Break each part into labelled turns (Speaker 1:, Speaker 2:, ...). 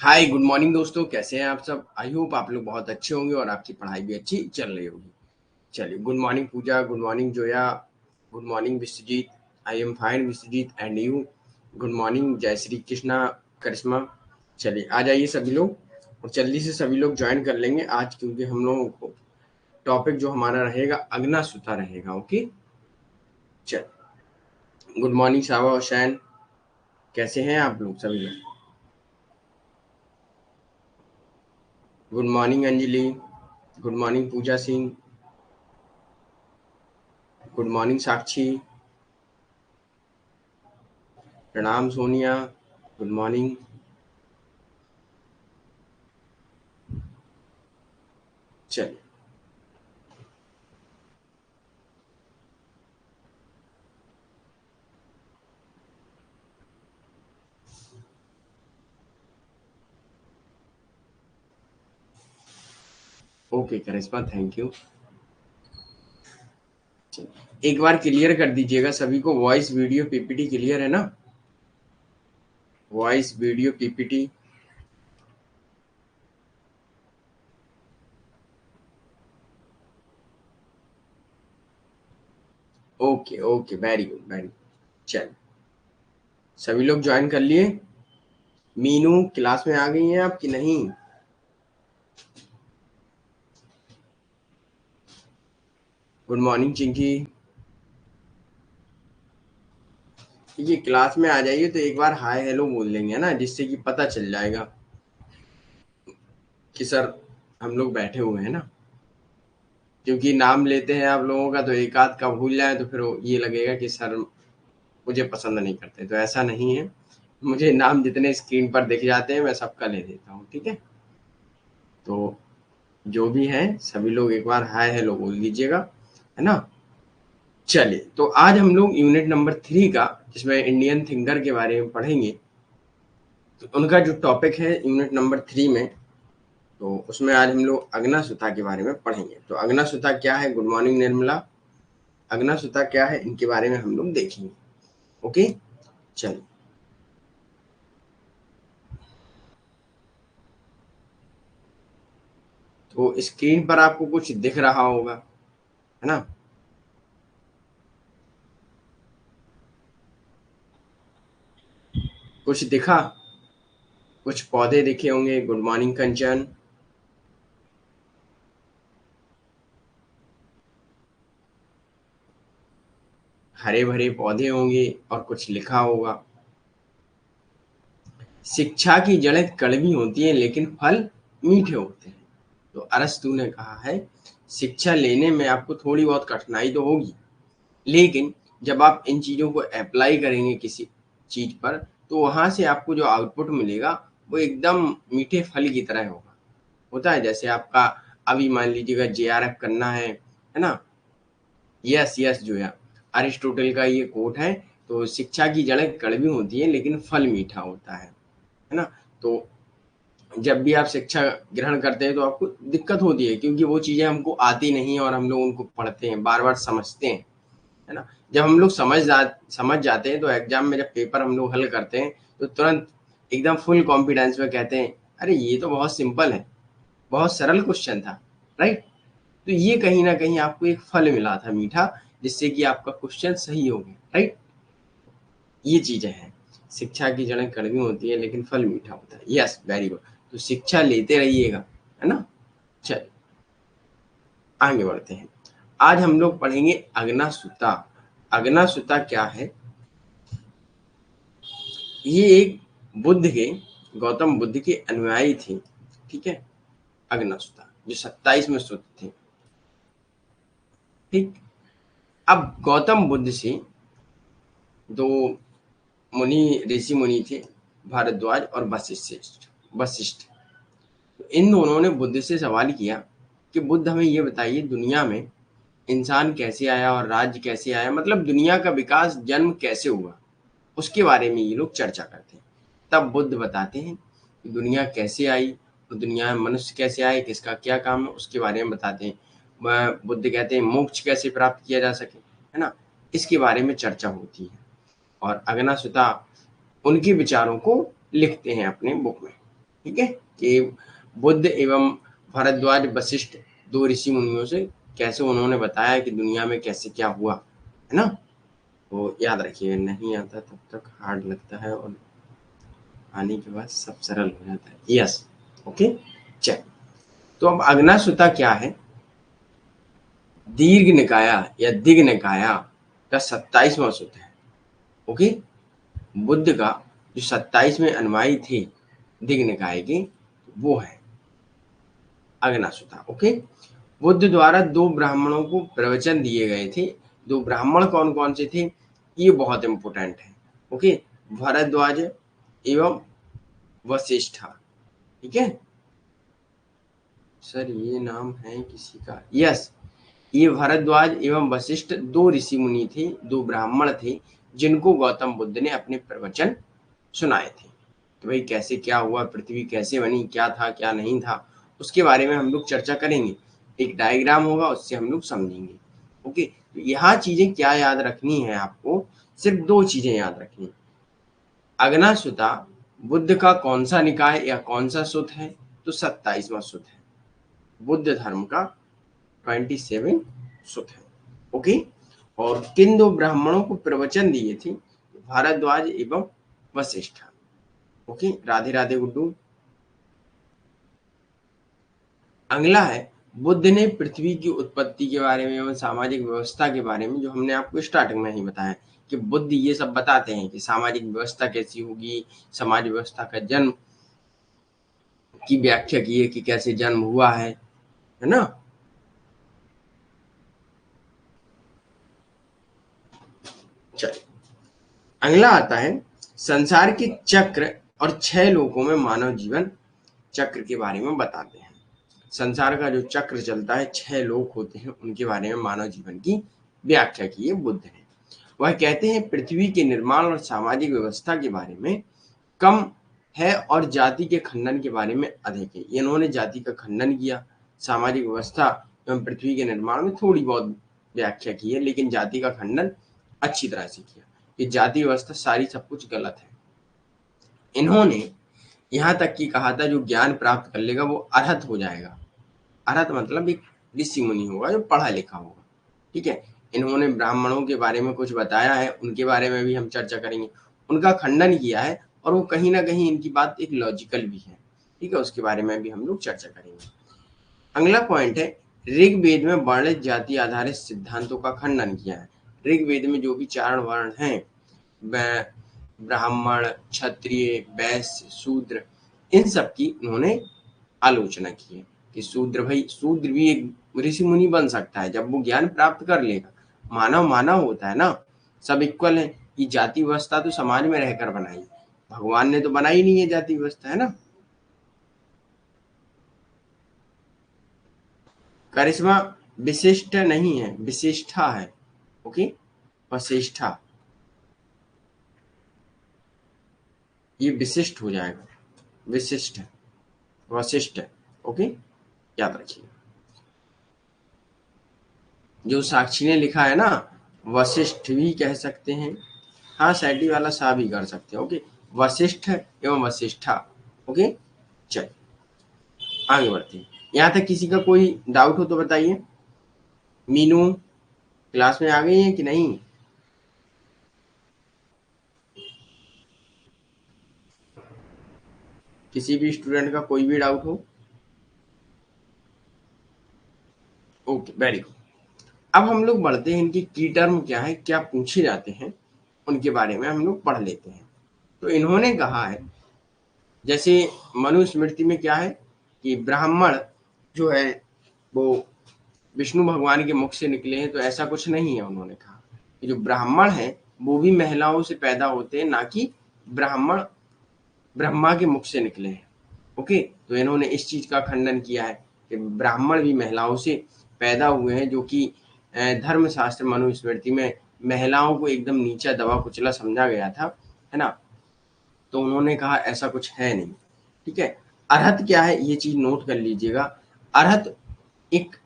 Speaker 1: Hi good morning दोस्तों, कैसे हैं आप सब। आई होप आप लोग बहुत अच्छे होंगे और आपकी पढ़ाई भी अच्छी चल रही होगी। चलिए, good morning Pooja, good morning Zoya, good morning Vishwajit. I am fine Vishwajit and you. Good morning जय श्री कृष्णा, करिश्मा। चलिए आ जाइए सभी लोग और जल्दी से सभी लोग ज्वाइन कर लेंगे आज, क्योंकि हम लोगों को टॉपिक जो हमारा रहेगा अगना सुता रहेगा। ओके, चल। गुड मॉर्निंग सावा हुसैन, कैसे हैं आप लोग सभी लोग। Good morning Anjali, good morning Pooja Singh, good morning Sakshi, प्रणाम सोनिया, गुड मॉर्निंग। चलिए, ओके करिश्मा, थैंक यू। एक बार क्लियर कर दीजिएगा सभी को, वॉइस वीडियो पीपीटी क्लियर है ना। Voice video PPT. Okay okay, very good very good. चलिए, सभी लोग ज्वाइन कर लिए। मीनू क्लास में आ गई हैं आप कि नहीं। Good morning Chinki. ये क्लास में आ जाइए तो एक बार हाय हेलो बोल लेंगे ना, जिससे कि पता चल जाएगा कि सर हम लोग बैठे हुए हैं ना। क्योंकि नाम लेते हैं आप लोगों का तो एक आध का भूल जाए तो फिर ये लगेगा कि सर मुझे पसंद नहीं करते, तो ऐसा नहीं है। मुझे नाम जितने स्क्रीन पर दिख जाते हैं मैं सबका ले लेता हूँ, ठीक है। तो जो भी है सभी लोग एक बार हाय हेलो बोल दीजिएगा, है ना। चलिए, तो आज हम लोग यूनिट नंबर 3 का, जिसमें इंडियन थिंकर के बारे में पढ़ेंगे, तो उनका जो टॉपिक है यूनिट नंबर 3 में, तो उसमें आज हम लोग अगना सुता के बारे में पढ़ेंगे। तो अगना सुता क्या है, गुड मॉर्निंग निर्मला। अगना सुता क्या है, इनके बारे में हम लोग देखेंगे। ओके, चलिए। तो स्क्रीन पर आपको कुछ दिख रहा होगा, है ना। कुछ दिखा, कुछ पौधे दिखे होंगे। गुड मॉर्निंग कंचन। हरे भरे पौधे होंगे और कुछ लिखा होगा। शिक्षा की जड़ें कड़वी होती हैं लेकिन फल मीठे होते हैं। तो अरस्तू ने कहा है, शिक्षा लेने में आपको थोड़ी बहुत कठिनाई तो होगी, लेकिन जब आप इन चीज़ों को अप्लाई करेंगे किसी चीज़ पर, तो वहाँ से आपको जो आउटपुट मिलेगा वो एकदम मीठे फल की तरह होगा। होता है जैसे आपका अभी मान लीजिएगा जेआरएफ करना है ना। यस यस जो है अरिस्टोटल का ये कोट है। तो शिक्षा की जड़ें कड़वी होती हैं लेकिन फल मीठा होता है ना। तो जब भी आप शिक्षा ग्रहण करते हैं तो आपको दिक्कत होती है, क्योंकि वो चीज़ें हमको आती नहीं है और हम लोग उनको पढ़ते हैं, बार बार समझते हैं, है ना। जब हम लोग समझ जाते हैं तो एग्जाम में जब पेपर हम लोग हल करते हैं तो तुरंत एकदम फुल कॉन्फिडेंस में कहते हैं, अरे ये तो बहुत सिंपल है, बहुत सरल क्वेश्चन था, राइट। तो ये कहीं ना कहीं आपको एक फल मिला था मीठा, जिससे कि आपका क्वेश्चन सही हो गया, राइट। ये चीजें हैं। शिक्षा की जड़ें कड़वी होती है लेकिन फल मीठा होता है। Yes, very good. तो शिक्षा लेते रहिएगा, है ना। चलिए आगे बढ़ते हैं। आज हम लोग पढ़ेंगे अगना सुता। अगना सुता क्या है, ये एक बुद्ध के, गौतम बुद्ध के अनुयायी थे, ठीक है। अगना सुता जो 27 में सूत्र थे, ठीक। अब गौतम बुद्ध से दो मुनि, ऋषि मुनि थे, भारद्वाज और वशिष्ठ। वशिष्ठ, तो इन दोनों ने बुद्ध से सवाल किया कि बुद्ध हमें ये बताइए, दुनिया में इंसान कैसे आया और राज्य कैसे आया, मतलब दुनिया का विकास जन्म कैसे हुआ, उसके बारे में ये लोग चर्चा करते हैं। तब बुद्ध बताते हैं कि दुनिया कैसे आई, और दुनिया में मनुष्य कैसे आए, किसका क्या काम है, उसके बारे में बताते हैं। बुद्ध कहते हैं मोक्ष कैसे प्राप्त किया जा सके, है ना, इसके बारे में चर्चा होती है। और अगना सुता उनके विचारों को लिखते हैं अपने बुक में। ठीक है, कि बुद्ध एवं भारद्वाज वशिष्ठ 2 ऋषि मुनियों से कैसे उन्होंने बताया कि दुनिया में कैसे क्या हुआ, है ना? तो याद रखिए, नहीं आता तब तक हार्ड लगता है और आने के बाद सब सरल हो जाता है। यस, ओके, चल। तो अब अग्नासुता क्या है? दीर्घ निकाया या दिग् निकाया का 27वां सूत्र है। ओके, बुद्ध का जो 27वें अनुयायी थे दिग् निकाय के, वो है अग्नासुता। ओके, बुद्ध द्वारा 2 ब्राह्मणों को प्रवचन दिए गए थे। 2 ब्राह्मण कौन कौन से थे, ये बहुत इंपॉर्टेंट है। ओके, भरद्वाज एवं वशिष्ठ। ठीक है सर, ये नाम है किसी का? यस, ये भरद्वाज एवं वशिष्ठ 2 ऋषि मुनि थे, 2 ब्राह्मण थे, जिनको गौतम बुद्ध ने अपने प्रवचन सुनाए थे कि भाई कैसे क्या हुआ, पृथ्वी कैसे बनी, क्या था क्या नहीं था, उसके बारे में हम लोग चर्चा करेंगे। एक डायग्राम होगा, उससे हम लोग समझेंगे। ओके, तो यहाँ चीजें क्या याद रखनी है आपको? सिर्फ 2 चीजें याद रखनी। अग्नासुता बुद्ध का कौन सा निकाय या कौन सा सुत है? तो 27वां सुत है, बुद्ध धर्म का 27 सुत है। ओके, और किन 2 ब्राह्मणों को प्रवचन दिए थे? भारद्वाज एवं वशिष्ठ। ओके, राधे राधे गुड्डू। अगला है, बुद्ध ने पृथ्वी की उत्पत्ति के बारे में एवं सामाजिक व्यवस्था के बारे में, जो हमने आपको स्टार्टिंग में ही बताया कि बुद्ध ये सब बताते हैं कि सामाजिक व्यवस्था कैसी होगी, समाज व्यवस्था का जन्म की व्याख्या की है कि कैसे जन्म हुआ है ना? चलिए, अगला आता है संसार के चक्र और 6 लोकों में मानव जीवन चक्र के बारे में बताते हैं। संसार का जो चक्र चलता है, 6 लोक होते हैं, उनके बारे में मानव जीवन की व्याख्या की है बुद्ध ने। वह कहते हैं पृथ्वी के निर्माण और सामाजिक व्यवस्था के बारे में कम है और जाति के खंडन के बारे में अधिक है। इन्होंने जाति का खंडन किया, सामाजिक व्यवस्था एवं पृथ्वी के निर्माण में थोड़ी बहुत व्याख्या की है, लेकिन जाति का खंडन अच्छी तरह से किया। ये जाति व्यवस्था सारी सब कुछ गलत है। इन्होंने यहाँ तक कि कहा था जो ज्ञान प्राप्त कर लेगा वो अरहत हो जाएगा। अरहत मतलब एक ऋषि मुनि होगा जो पढ़ा लिखा होगा। ठीक है, इन्होंने ब्राह्मणों के बारे में कुछ बताया है, उनके बारे में भी हम चर्चा करेंगे। उनका खंडन किया है और वो कहीं ना कहीं इनकी बात एक लॉजिकल भी है। ठीक है, उसके बारे में भी हम लोग चर्चा करेंगे। अगला पॉइंट है, ऋग्वेद में वर्णित जाति आधारित सिद्धांतों का खंडन किया है। ऋग्वेद में जो भी 4 वर्ण हैं, ब्राह्मण, क्षत्रिय, वैश्य, शूद्र, इन सब की उन्होंने आलोचना की है कि शूद्र भी एक ऋषि मुनि बन सकता है जब वो ज्ञान प्राप्त कर लेगा। मानव मानव होता है ना, सब इक्वल है। ये जाति व्यवस्था तो समाज में रहकर बनाई, भगवान ने तो बनाई नहीं है जाति व्यवस्था, है ना? करिश्मा विशिष्ट नहीं है, विशिष्टा है। ओके, वशिष्ठा, ये विशिष्ट हो जाएगा, विशिष्ट, वशिष्ठ। ओके, याद रखिए। जो साक्षी ने लिखा है ना, वशिष्ठ भी कह सकते हैं, हाँ सैडी वाला सा भी कर सकते हैं। ओके, वशिष्ठ एवं वशिष्ठा। ओके, चल आगे बढ़ते हैं। यहाँ तक किसी का कोई डाउट हो तो बताइए। मीनू क्लास में आ गई है कि नहीं? किसी भी स्टूडेंट का कोई भी डाउट हो? Okay, very good. अब हम लोग बढ़ते हैं, इनकी की टर्म क्या है, क्या पूछे जाते हैं, उनके बारे में हम लोग पढ़ लेते हैं। तो इन्होंने कहा है, जैसे मनुस्मृति में क्या है कि ब्राह्मण जो है वो विष्णु भगवान के मुख से निकले हैं, तो ऐसा कुछ नहीं है। उन्होंने कहा कि जो ब्राह्मण है वो भी महिलाओं से पैदा होते हैं, ना कि ब्राह्मण ब्रह्मा के मुख से निकले हैं। ओके, तो इन्होंने इस चीज का खंडन किया है कि ब्राह्मण भी महिलाओं से पैदा हुए हैं, जो कि धर्मशास्त्र मनुस्मृति में महिलाओं को एकदम नीचा दबा कुचला समझा गया था, है ना? तो उन्होंने कहा ऐसा कुछ है नहीं। ठीक है, अरहत क्या है ये चीज नोट कर लीजिएगा। अरहत एक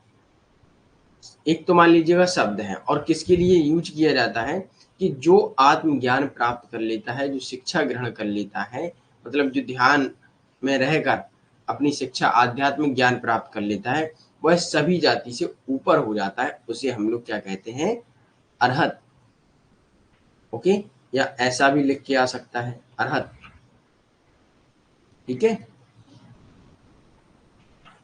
Speaker 1: एक तो मान लीजिएगा शब्द है, और किसके लिए यूज किया जाता है कि जो आत्मज्ञान प्राप्त कर लेता है, जो शिक्षा ग्रहण कर लेता है, मतलब जो ध्यान में रहकर अपनी शिक्षा आध्यात्मिक ज्ञान प्राप्त कर लेता है, वह सभी जाति से ऊपर हो जाता है, उसे हम लोग क्या कहते हैं, अरहत। ओके, या ऐसा भी लिख के आ सकता है, अरहत। ठीक है,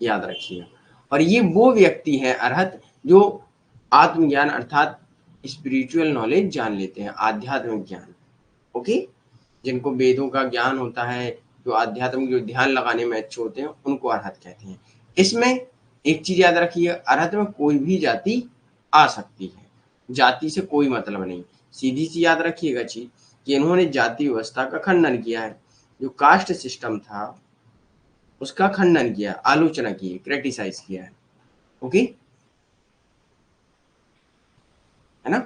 Speaker 1: याद रखिएगा। और ये वो व्यक्ति है अरहत जो आत्मज्ञान अर्थात स्पिरिचुअल नॉलेज जान लेते हैं, आध्यात्मिक ज्ञान। ओके, जिनको वेदों का ज्ञान होता है, जो आध्यात्मिक, जो ध्यान लगाने में अच्छे होते हैं, उनको अरहत कहते हैं। इसमें एक चीज याद रखिए, अरहत में कोई भी जाति आ सकती है, जाति से कोई मतलब नहीं। सीधी सी याद रखिएगा चीज कि इन्होंने जाति व्यवस्था का खंडन किया है, जो कास्ट सिस्टम था उसका खंडन किया, आलोचना की, क्रिटिसाइज किया है। ओके, है ना।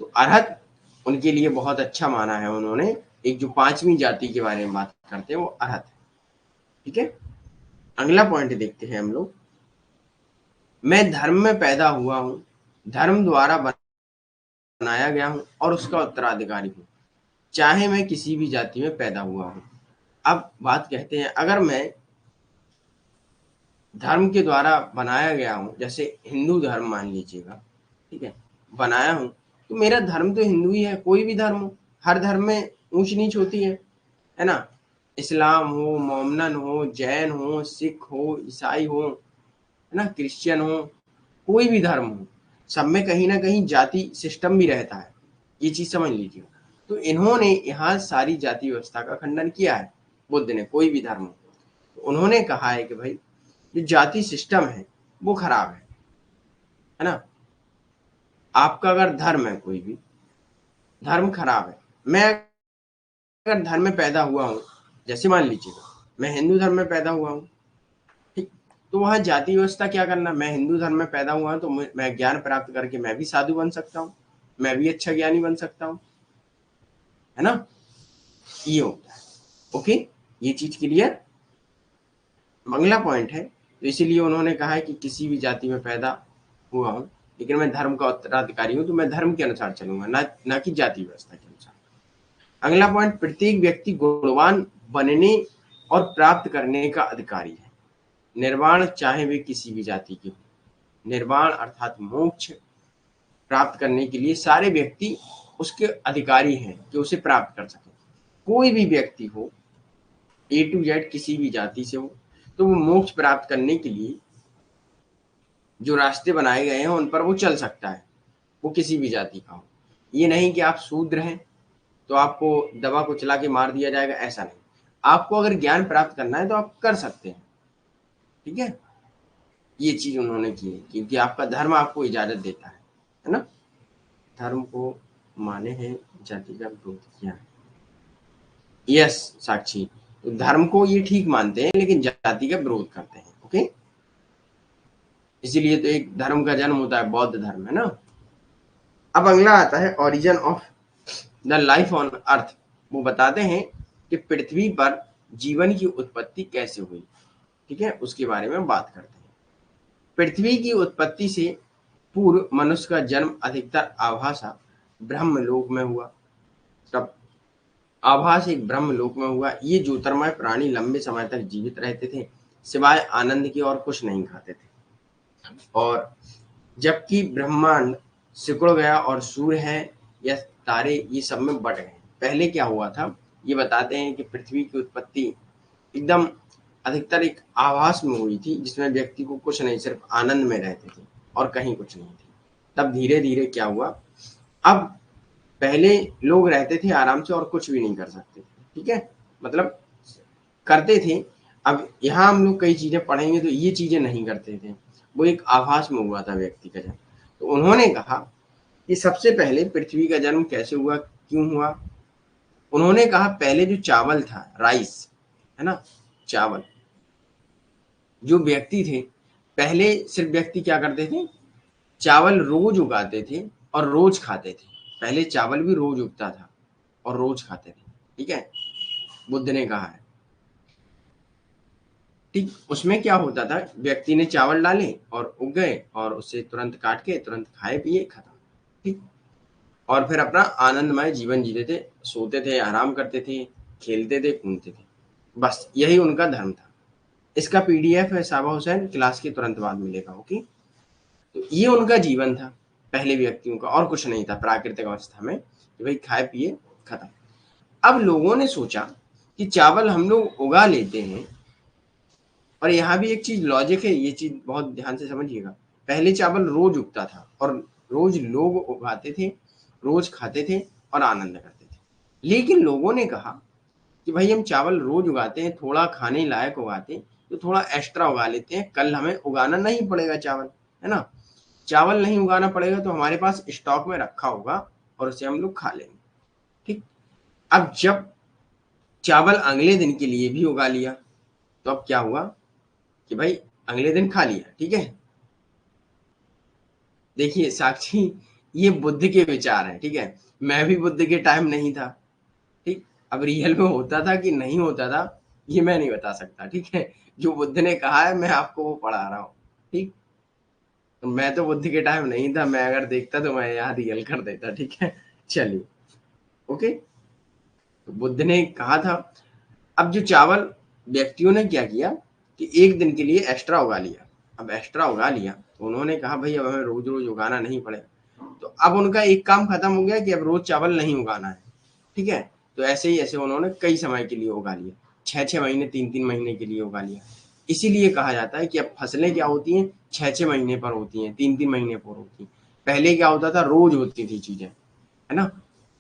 Speaker 1: तो अरहत उनके लिए बहुत अच्छा माना है उन्होंने। एक जो पांचवी जाति के बारे में बात करते हैं वो अरहत है। ठीक है, अगला पॉइंट देखते हैं हम लोग। मैं धर्म में पैदा हुआ हूं, धर्म द्वारा बनाया गया हूं और उसका उत्तराधिकारी हूं, चाहे मैं किसी भी जाति में पैदा हुआ हूं। अब बात कहते हैं, अगर मैं धर्म के द्वारा बनाया गया हूं, जैसे हिंदू धर्म मान लीजिएगा, ठीक है, बनाया हूं, तो मेरा धर्म तो हिंदू ही है, कोई भी धर्म हो। हर धर्म में ऊंच नीच होती है ना। इस्लाम हो, मोमनन हो, जैन हो, सिख हो, ईसाई हो, है ना, क्रिश्चियन हो, कोई भी धर्म हो, सब में कहीं ना कहीं जाति सिस्टम भी रहता है, ये चीज समझ लीजिए। तो इन्होंने यहाँ सारी जाति व्यवस्था का खंडन किया है, बुद्ध ने, कोई भी धर्म हो। तो उन्होंने कहा है कि भाई जो जाति सिस्टम है वो खराब है ना। आपका अगर धर्म है, कोई भी धर्म खराब है। मैं अगर धर्म में पैदा हुआ हूँ, जैसे मान लीजिएगा मैं हिंदू धर्म में पैदा हुआ हूँ, ठीक, तो वहां जाति व्यवस्था क्या करना, मैं हिंदू धर्म में पैदा हुआ हूँ तो मैं ज्ञान प्राप्त करके मैं भी साधु बन सकता हूँ, मैं भी अच्छा ज्ञानी बन सकता हूँ, है ना। ये होता है। ओके, ये चीज क्लियर। अगला पॉइंट है, तो इसीलिए उन्होंने कहा है कि किसी भी जाति में पैदा हुआ हूँ लेकिन मैं धर्म का उत्तराधिकारी हूँ, तो मैं धर्म के अनुसार चलूंगा, ना कि जाति व्यवस्था के अनुसार। अगला पॉइंट, प्रत्येक व्यक्ति गुणवान बनने और प्राप्त करने का अधिकारी है। निर्वाण चाहे वे किसी भी जाति के हो, निर्वाण अर्थात मोक्ष प्राप्त करने के लिए सारे व्यक्ति उसके अधिकारी हैं कि उसे प्राप्त कर सके। कोई भी व्यक्ति हो, ए टू जेड, किसी भी जाति से हो, तो वो मोक्ष प्राप्त करने के लिए जो रास्ते बनाए गए हैं उन पर वो चल सकता है, वो किसी भी जाति का हो। ये नहीं कि आप शूद्र हैं तो आपको दबा कुचला के मार दिया जाएगा, ऐसा नहीं। आपको अगर ज्ञान प्राप्त करना है तो आप कर सकते हैं। ठीक है, ये चीज उन्होंने की है क्योंकि आपका धर्म आपको इजाजत देता है ना। धर्म को माने हैं, जाति का विरोध किया है। यस साक्षी, तो धर्म को ये ठीक मानते हैं लेकिन जाति का विरोध करते हैं। ओके, इसीलिए तो एक धर्म का जन्म होता है, बौद्ध धर्म, है ना। अब अगला आता है origin of the life on earth. वो बताते हैं कि पृथ्वी पर जीवन की उत्पत्ति कैसे हुई। ठीक है, उसके बारे में बात करते हैं। पृथ्वी की उत्पत्ति से पूर्व मनुष्य का जन्म अधिकतर आभासा ब्रह्मलोक में हुआ। तब आभास एक ब्रह्मलोक में हुआ। ये ज्योतिर्मय प्राणी लंबे समय तक जीवित रहते थे, सिवाय आनंद के और कुछ नहीं खाते थे। और जबकि ब्रह्मांड सिकुड़ गया और सूर्य है या तारे ये सब में बट गए। पहले क्या हुआ था, ये बताते हैं कि पृथ्वी की उत्पत्ति एकदम अधिकतर एक आभास में हुई थी, जिसमें व्यक्ति को कुछ नहीं, सिर्फ आनंद में रहते थे और कहीं कुछ नहीं थी। तब धीरे धीरे क्या हुआ, अब पहले लोग रहते थे आराम से और कुछ भी नहीं कर सकते थे। ठीक है, मतलब करते थे। अब यहाँ हम लोग कई चीजें पढ़ेंगे तो ये चीजें नहीं करते थे, वो एक आभास में हुआ था व्यक्ति का जन्म। तो उन्होंने कहा कि सबसे पहले पृथ्वी का जन्म कैसे हुआ, क्यों हुआ। उन्होंने कहा पहले जो चावल था, राइस, है ना, चावल, जो व्यक्ति थे पहले, सिर्फ व्यक्ति क्या करते थे, चावल रोज उगाते थे और रोज खाते थे। पहले चावल भी रोज उगता था और रोज खाते थे। ठीक है, बुद्ध ने कहा है। ठीक, उसमें क्या होता था, व्यक्ति ने चावल डाले और उग गए और उसे तुरंत काट के तुरंत खाए पिए, खत्म। ठीक, और फिर अपना आनंदमय जीवन जीते थे, सोते थे, आराम करते थे, खेलते थे, घूमते थे। बस यही उनका धर्म था। इसका पीडीएफ है साबा हुसैन, क्लास के तुरंत बाद मिलेगा। ओके, तो ये उनका जीवन था पहले व्यक्तियों का, और कुछ नहीं था प्राकृतिक अवस्था में कि भाई खाए पिए खत्म। अब लोगों ने सोचा कि चावल हम लोग उगा लेते हैं, और यहाँ भी एक चीज लॉजिक है, ये चीज बहुत ध्यान से समझिएगा। पहले चावल रोज उगता था और रोज लोग उगाते थे, रोज खाते थे और आनंद करते थे। लेकिन लोगों ने कहा कि भाई हम चावल रोज उगाते हैं, थोड़ा खाने लायक उगाते हैं, तो थोड़ा एक्स्ट्रा उगा लेते हैं, कल हमें उगाना नहीं पड़ेगा चावल, है ना। चावल नहीं उगाना पड़ेगा तो हमारे पास स्टॉक में रखा होगा और उसे हम लोग खा लेंगे। ठीक, अब जब चावल अगले दिन के लिए भी उगा लिया, तो अब क्या हुआ कि भाई अगले दिन खा लिया। ठीक है, देखिए साक्षी, ये बुद्ध के विचार हैं। ठीक है, मैं भी बुद्ध के टाइम नहीं था। ठीक, अब रियल में होता था कि नहीं होता था ये मैं नहीं बता सकता। ठीक है, जो बुद्ध ने कहा है मैं आपको वो पढ़ा रहा हूँ। ठीक, तो मैं तो बुद्ध के टाइम नहीं था, मैं अगर देखता तो मैं यहाँ रियल कर देता। ठीक है, चलिए। ओके, तो बुद्ध ने कहा था। अब जो चावल व्यक्तियों ने क्या किया कि एक दिन के लिए एक्स्ट्रा उगा लिया। अब एक्स्ट्रा उगा लिया तो उन्होंने कहा भाई अब हमें रोज रोज उगाना नहीं पड़ेगा, तो अब उनका एक काम खत्म हो गया कि अब रोज चावल नहीं उगाना है। ठीक है, तो ऐसे ही ऐसे उन्होंने कई समय के लिए उगा लिया, 6-6 महीने 3-3 महीने के लिए उगा लिया। इसीलिए कहा जाता है कि अब फसलें क्या होती हैं, 6-6 महीने पर होती हैं, 3-3 महीने पर होती हैं। पहले क्या होता था, रोज होती थी चीजें, है ना,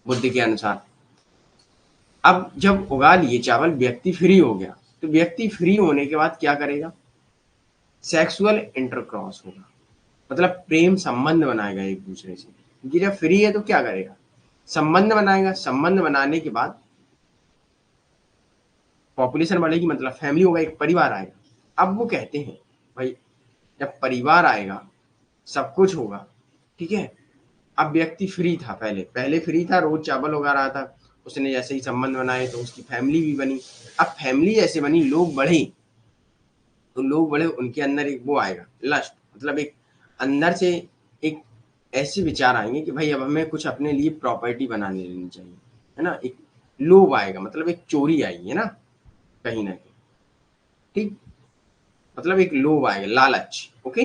Speaker 1: बुद्धि के अनुसार। अब जब उगा लिए चावल, व्यक्ति फ्री हो गया, तो व्यक्ति फ्री होने के बाद क्या करेगा, सेक्सुअल इंटरक्रॉस होगा, मतलब प्रेम संबंध बनाएगा एक दूसरे से। क्योंकि जब फ्री है तो क्या करेगा, संबंध बनाएगा। संबंध बनाने के बाद पॉपुलेशन बढ़ेगी, मतलब फैमिली होगा, एक परिवार आएगा। अब वो कहते हैं भाई जब परिवार आएगा सब कुछ होगा। ठीक है, अब व्यक्ति फ्री था, पहले पहले फ्री था, रोज चावल उगा रहा था। उसने जैसे ही संबंध बनाए तो उसकी फैमिली भी बनी। अब फैमिली जैसे बनी, लोग बढ़े, तो लोग बढ़े, उनके अंदर एक वो आएगा लस्ट, मतलब एक अंदर से एक ऐसे विचार आएंगे कि भाई अब हमें कुछ अपने लिए प्रॉपर्टी बनाने लेनी चाहिए, है ना। एक लोभ आएगा, मतलब एक चोरी आएगी, है ना, कहीं ना कहीं। ठीक, मतलब एक लोभ आएगा, लालच। ओके,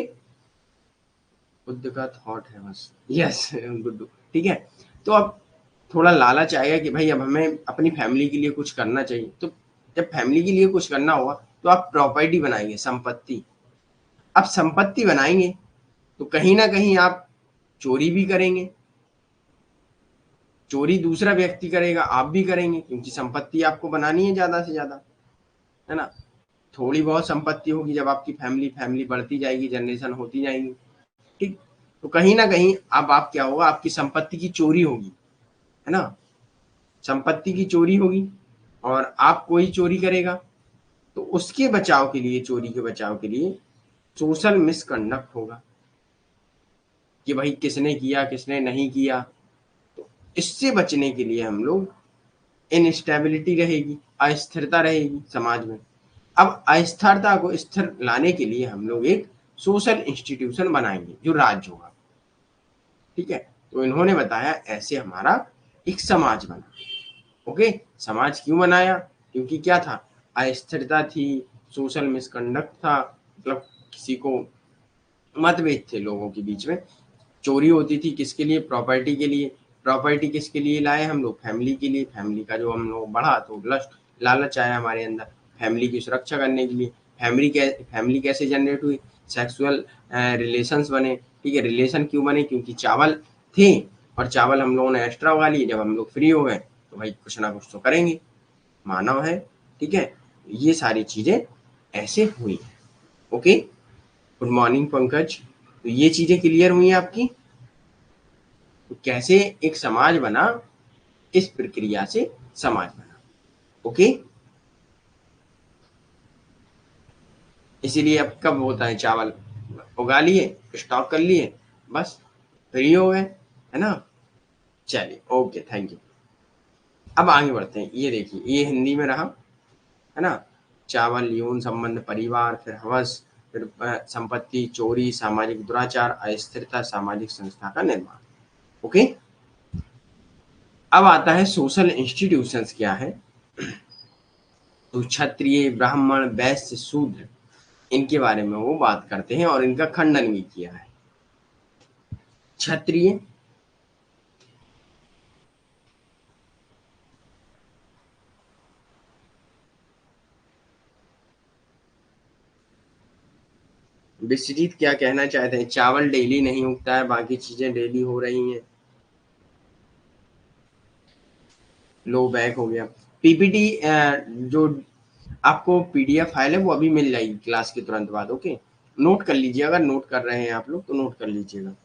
Speaker 1: बुद्ध का थॉट है बस, यस गुड्डू। ठीक है, तो अब थोड़ा लालच आएगा कि भाई अब हमें अपनी फैमिली के लिए कुछ करना चाहिए। तो जब फैमिली के लिए कुछ करना होगा तो आप प्रॉपर्टी बनाएंगे, संपत्ति। अब संपत्ति बनाएंगे तो कहीं ना कहीं आप चोरी भी करेंगे। चोरी दूसरा व्यक्ति करेगा, आप भी करेंगे, क्योंकि संपत्ति आपको बनानी है ज्यादा से ज्यादा, है ना। थोड़ी बहुत संपत्ति होगी, जब आपकी फैमिली फैमिली बढ़ती जाएगी, जनरेशन होती जाएगी। ठीक, तो कहीं ना कहीं अब आप क्या होगा, आपकी संपत्ति की चोरी होगी, है ना, संपत्ति की चोरी होगी, और आप कोई चोरी करेगा, तो उसके बचाव के लिए, चोरी के बचाव के लिए सोशल मिसकंडक्ट होगा कि भाई किसने किया किसने नहीं किया। तो इससे बचने के लिए हम लोग, इनस्टेबिलिटी रहेगी, अस्थिरता रहेगी समाज में। अब अस्थिरता को स्थिर लाने के लिए हम लोग एक सोशल इंस्टीट्यूशन बनाएंगे जो राज्य होगा। ठीक है, तो इन्होंने बताया ऐसे हमारा एक समाज बना। ओके, समाज क्यों बनाया, क्योंकि क्या था, अस्थिरता थी, सोशल मिसकंडक्ट था, मतलब किसी को मतभेद थे लोगों के बीच में, चोरी होती थी, किसके लिए, प्रॉपर्टी के लिए। प्रॉपर्टी किसके लिए लाए हम लोग, फैमिली के लिए। फैमिली का जो हम लोग बढ़ा तो लस्ट, लालच आया हमारे अंदर, फैमिली की सुरक्षा करने के लिए। फैमिली कैसे जनरेट हुई, सेक्सुअल रिलेशंस बने। ठीक है, रिलेशन क्यों बने, क्योंकि चावल थे, और चावल हम लोगों ने एक्स्ट्रा उगा लिए। जब हम लोग फ्री हो गए तो भाई कुछ ना कुछ तो करेंगे, मानव है। ठीक है, ये सारी चीजें ऐसे हुई। Okay, good morning Pankaj. तो ये चीजें क्लियर हुई आपकी, तो कैसे एक समाज बना, इस प्रक्रिया से समाज बना। ओके, इसीलिए अब कब होता है, चावल उगा लिए, स्टॉक कर लिए, बस फ्री हो गए, है ना। चलिए, ओके, थैंक यू। अब आगे बढ़ते हैं। ये देखिए, ये हिंदी में रहा, है ना। चावल, यौन संबंध, परिवार, फिर हवस, फिर संपत्ति, चोरी, सामाजिक दुराचार, अस्थिरता, सामाजिक संस्था का निर्माण। ओके, अब आता है सोशल इंस्टीट्यूशंस क्या है। तो क्षत्रिय, ब्राह्मण, वैश्य, शूद्र, इनके बारे में वो बात करते हैं और इनका खंडन भी किया है। क्षत्रिय, विश्वजीत क्या कहना चाहते हैं? चावल डेली नहीं उगता है, बाकी चीजें डेली हो रही हैं। लो बैक हो गया। पीपीटी जो आपको पीडीएफ फाइल है वो अभी मिल जाएगी क्लास के तुरंत बाद। ओके, नोट कर लीजिए, अगर नोट कर रहे हैं आप लोग तो नोट कर लीजिएगा।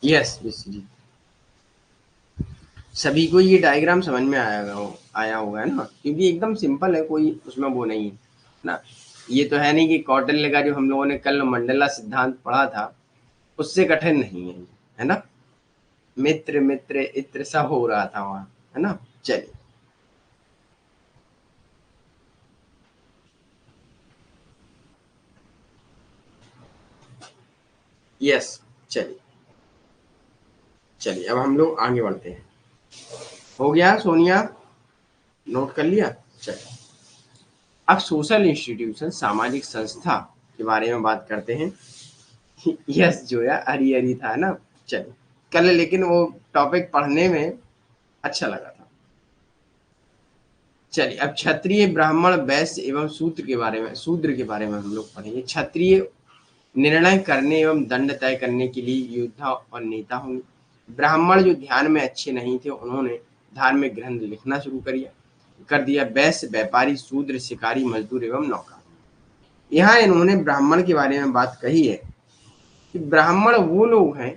Speaker 1: यस विश्वजीत, सभी को ये डायग्राम समझ में आया होगा है ना, क्योंकि एकदम सिंपल है, कोई उसमें वो नहीं है ना। ये तो है नहीं कि कौटिल्य का जो हम लोगों ने कल मंडला सिद्धांत पढ़ा था उससे कठिन नहीं है, है ना। मित्र मित्र इत्र सब हो रहा था वहाँ, है ना। चलिए, यस, चलिए चलिए, अब हम लोग आगे बढ़ते हैं। हो गया सोनिया, नोट कर लिया? चलिए, अब सोशल इंस्टीट्यूशन, सामाजिक संस्था के बारे में बात करते हैं। यस जोया, हरी हरी था ना। चलिए, कल लेकिन वो टॉपिक पढ़ने में अच्छा लगा था। चलिए, अब क्षत्रिय, ब्राह्मण, वैश्य एवं शूद्र के बारे में हम लोग पढ़ेंगे। क्षत्रिय निर्णय करने एवं दंड तय करने के लिए योद्धा और नेता होंगे। ब्राह्मण जो ध्यान में अच्छे नहीं थे, उन्होंने धार्मिक ग्रंथ लिखना शुरू कर दिया। वैश्य व्यापारी, शूद्र शिकारी, मजदूर एवं नौकर। यहाँ इन्होंने ब्राह्मण के बारे में बात कही है कि ब्राह्मण वो लोग हैं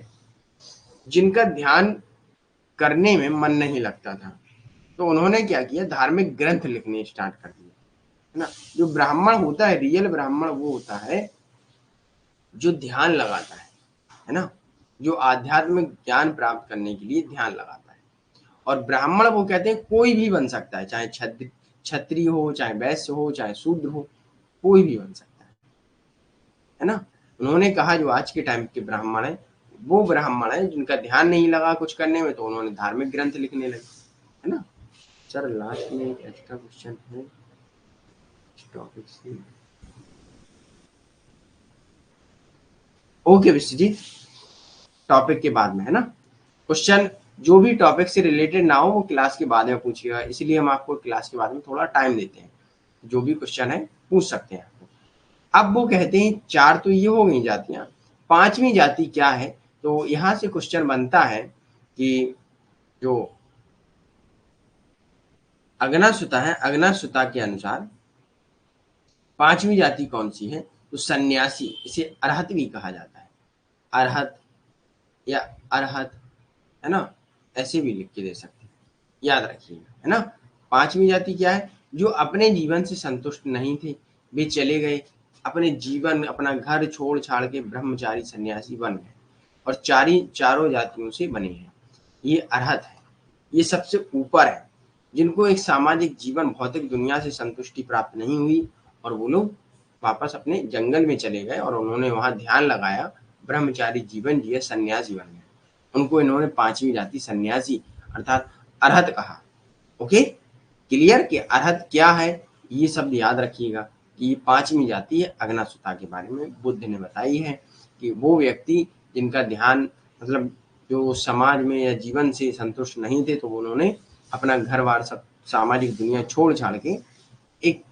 Speaker 1: जिनका ध्यान करने में मन नहीं लगता था, तो उन्होंने क्या किया, धार्मिक ग्रंथ लिखने स्टार्ट कर दिए, है ना। जो ब्राह्मण होता है, रियल ब्राह्मण वो होता है जो ध्यान लगाता है ना, जो आध्यात्मिक ज्ञान प्राप्त करने के लिए ध्यान लगाता है। और ब्राह्मण वो कहते हैं कोई भी बन सकता है, चाहे क्षत्रिय हो, चाहे वैश्य हो, चाहे शूद्र हो, कोई भी बन सकता है ना। उन्होंने कहा जो आज के टाइम के ब्राह्मण है वो ब्राह्मण है जिनका ध्यान नहीं लगा कुछ करने में, तो उन्होंने धार्मिक ग्रंथ लिखने लगे, है ना। सर लास्ट में एक एक्स्ट्रा क्वेश्चन है इस टॉपिक से। ओके विश्वजीत, टॉपिक के बाद में, है ना। क्वेश्चन जो भी टॉपिक से रिलेटेड ना हो वो क्लास के बाद में पूछिएगा, इसलिए हम आपको क्लास के बाद में थोड़ा टाइम देते हैं। जो भी क्वेश्चन है पूछ सकते हैं आपको। अब वो कहते हैं चार तो ये हो गई जातियां, पांचवी जाति क्या है? तो यहाँ से क्वेश्चन बनता है कि जो अग्नासुता है, अग्नासुता के अनुसार पांचवी जाति कौन सी है? तो सन्यासी, इसे अरहत भी कहा जाता है। अरहत या अरहत, है ना, ऐसे भी लिख के दे सकते हैं, याद रखिएगा, है ना। पांचवी जाति क्या है? जो अपने जीवन से संतुष्ट नहीं थे, वे चले गए अपने जीवन, अपना घर छोड़ छाड़ के ब्रह्मचारी सन्यासी बन गए और चारों जातियों से बने हैं। ये अरहत है, ये सबसे ऊपर है, जिनको एक सामाजिक जीवन, भौतिक दुनिया से संतुष्टि प्राप्त नहीं हुई और वो लोग वापस अपने जंगल में चले गए और उन्होंने वहां ध्यान लगाया, ब्रह्मचारी जीवन जिए, सन्यासी बन गए। उनको इन्होंने पांचवी जाति सन्यासी अर्थात अरहत कहा। ओके, क्लियर कि अरहत क्या है? ये शब्द याद रखिएगा कि ये पांचवी जाति है। अग्नासुता के बारे में बुद्ध ने बताई है कि वो व्यक्ति जिनका ध्यान, मतलब जो समाज में या जीवन से संतुष्ट नहीं थे, तो उन्होंने अपना घर बार, सब सामाजिक दुनिया छोड़ छाड़ के एक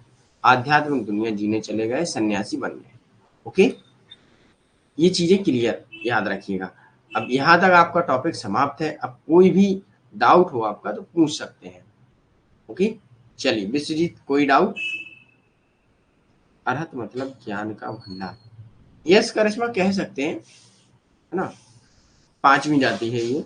Speaker 1: आध्यात्मिक दुनिया जीने चले गए, सन्यासी बन गए। ओके, ये चीजें क्लियर याद रखिएगा। अब यहाँ तक आपका टॉपिक समाप्त है। अब कोई भी डाउट हो आपका तो पूछ सकते हैं। ओके, चलिए विश्वजीत, कोई डाउट? अरहत मतलब ज्ञान का भंडार। यस करिश्मा, कह सकते हैं, है ना। पांचवी जाति है ये।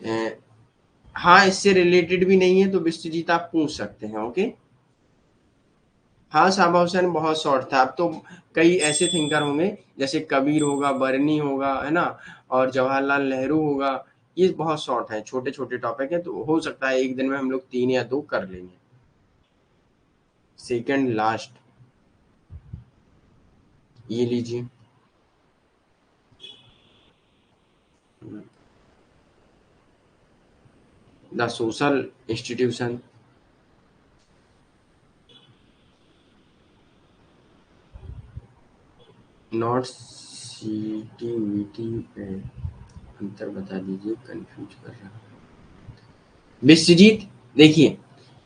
Speaker 1: हाँ, इससे रिलेटेड भी नहीं है तो विश्वजीत आप पूछ सकते हैं। ओके, हाँ, साबा हुसैन बहुत शॉर्ट था। अब तो कई ऐसे थिंकर होंगे, जैसे कबीर होगा, बर्नी होगा, है ना, और जवाहरलाल नेहरू होगा। ये बहुत शॉर्ट है, छोटे छोटे टॉपिक है, तो हो सकता है एक दिन में हम लोग 3 या 2 कर लेंगे। सेकंड लास्ट, ये लीजिए। The social institution. नॉट सीटीवीटी पे अंतर बता दीजिए, कंफ्यूज कर रहा है विश्वजीत। देखिए,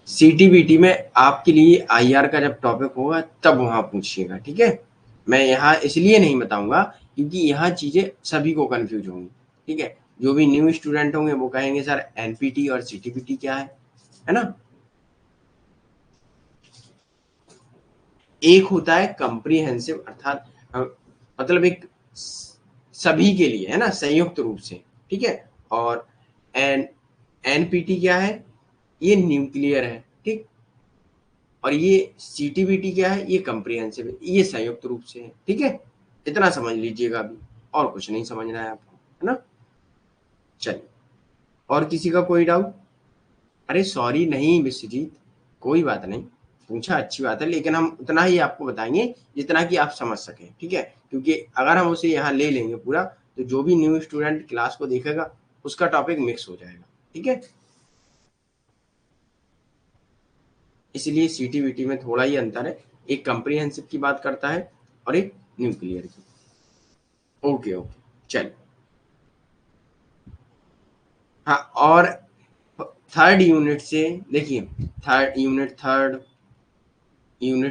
Speaker 1: सीटीबीटी में आपके लिए आईआर का जब टॉपिक होगा तब वहां पूछिएगा, ठीक है। मैं यहाँ इसलिए नहीं बताऊंगा क्योंकि यहाँ चीजें सभी को कंफ्यूज होंगी, ठीक है। जो भी न्यू स्टूडेंट होंगे वो कहेंगे सर एनपीटी और सीटीबीटी क्या है ना। एक होता है कंप्रीहेंसिव, अर्थात मतलब एक सभी के लिए, है ना, संयुक्त रूप से, ठीक है। और एन एनपीटी क्या है, ये न्यूक्लियर है, ठीक। और ये सीटीबीटी क्या है, ये कंप्रीहेंसिव है, ये संयुक्त रूप से है, ठीक है। इतना समझ लीजिएगा अभी, और कुछ नहीं समझना है आपको, है ना। चलिए, और किसी का कोई डाउट? अरे सॉरी नहीं विश्वजीत, कोई बात नहीं, पूछा अच्छी बात है, लेकिन हम उतना ही आपको बताएंगे जितना कि आप समझ सकें, ठीक है। क्योंकि अगर हम उसे यहाँ ले लेंगे पूरा, तो जो भी न्यू स्टूडेंट क्लास को देखेगा उसका टॉपिक मिक्स हो जाएगा, ठीक है। इसलिए सीटीबीटी में थोड़ा ही अंतर है, एक कंप्रीहेंसिव की बात करता है और एक न्यूक्लियर की। ओके ओके, चलिए। हाँ, और थर्ड यूनिट से देखिए, थर्ड यूनिट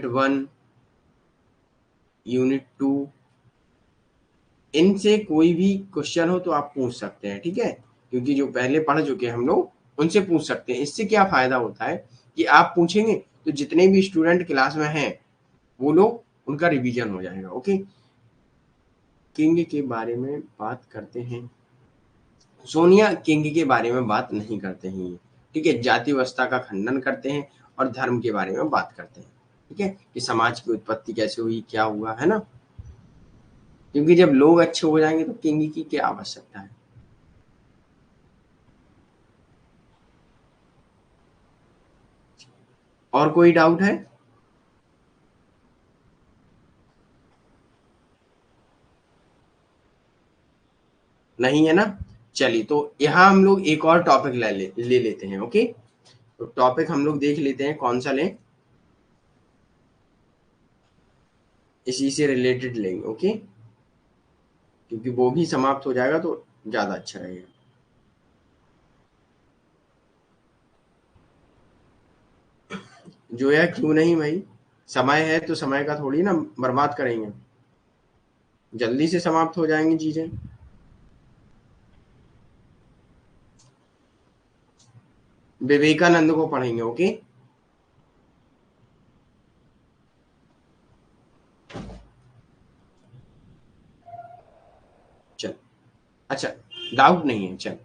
Speaker 1: 1, यूनिट 2, इनसे कोई भी क्वेश्चन हो तो आप पूछ सकते हैं, ठीक है। क्योंकि जो पहले पढ़ चुके हैं हम लोग उनसे पूछ सकते हैं। इससे क्या फायदा होता है कि आप पूछेंगे तो जितने भी स्टूडेंट क्लास में हैं वो लोग, उनका रिवीजन हो जाएगा। ओके, किंग के बारे में बात करते हैं, सोनिया किंग के बारे में बात नहीं करते हैं ये, ठीक है। जाति व्यवस्था का खंडन करते हैं और धर्म के बारे में बात करते हैं, ठीक है, कि समाज की उत्पत्ति कैसे हुई, क्या हुआ, है ना। क्योंकि जब लोग अच्छे हो जाएंगे तो किंग की क्या आवश्यकता है। और कोई डाउट है? नहीं है ना। चलिए, तो यहाँ हम लोग एक और टॉपिक ले लेते हैं। ओके, तो टॉपिक हम लोग देख लेते हैं कौन सा लें, इसी से रिलेटेड लेंगे। ओके, क्योंकि वो भी समाप्त हो जाएगा तो ज्यादा अच्छा रहेगा। जो है क्यों नहीं भाई, समय है तो समय का थोड़ी ना बर्बाद करेंगे, जल्दी से समाप्त हो जाएंगी चीजें। विवेकानंद को पढ़ेंगे। ओके, चल, अच्छा, डाउट नहीं है। चल,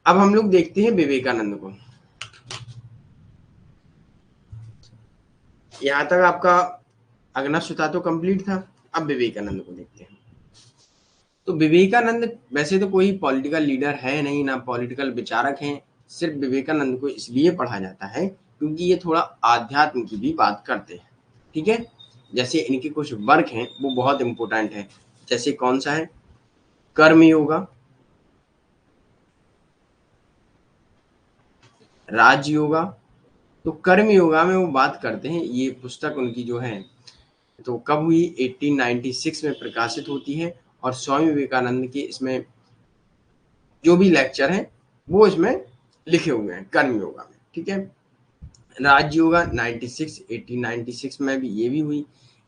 Speaker 1: अब हम लोग देखते हैं विवेकानंद को। यहाँ तक आपका अग्नस सुता तो कंप्लीट था। अब विवेकानंद को देखते हैं। तो विवेकानंद वैसे तो कोई पॉलिटिकल लीडर है नहीं, ना पॉलिटिकल विचारक हैं। सिर्फ विवेकानंद को इसलिए पढ़ा जाता है क्योंकि ये थोड़ा आध्यात्म की भी बात करते हैं, ठीक है। जैसे इनके कुछ वर्क हैं वो बहुत इंपॉर्टेंट है। जैसे कौन सा है, कर्म योगा, राज योगा। तो कर्म योगा में वो बात करते हैं, ये पुस्तक उनकी जो है तो कब हुई, 1896 में प्रकाशित होती है। और स्वामी विवेकानंद के इसमें जो भी लेक्चर हैं वो इसमें लिखे हुए हैं कर्म योगा में, ठीक है। राज योगा 96, 1896 में भी ये भी हुई।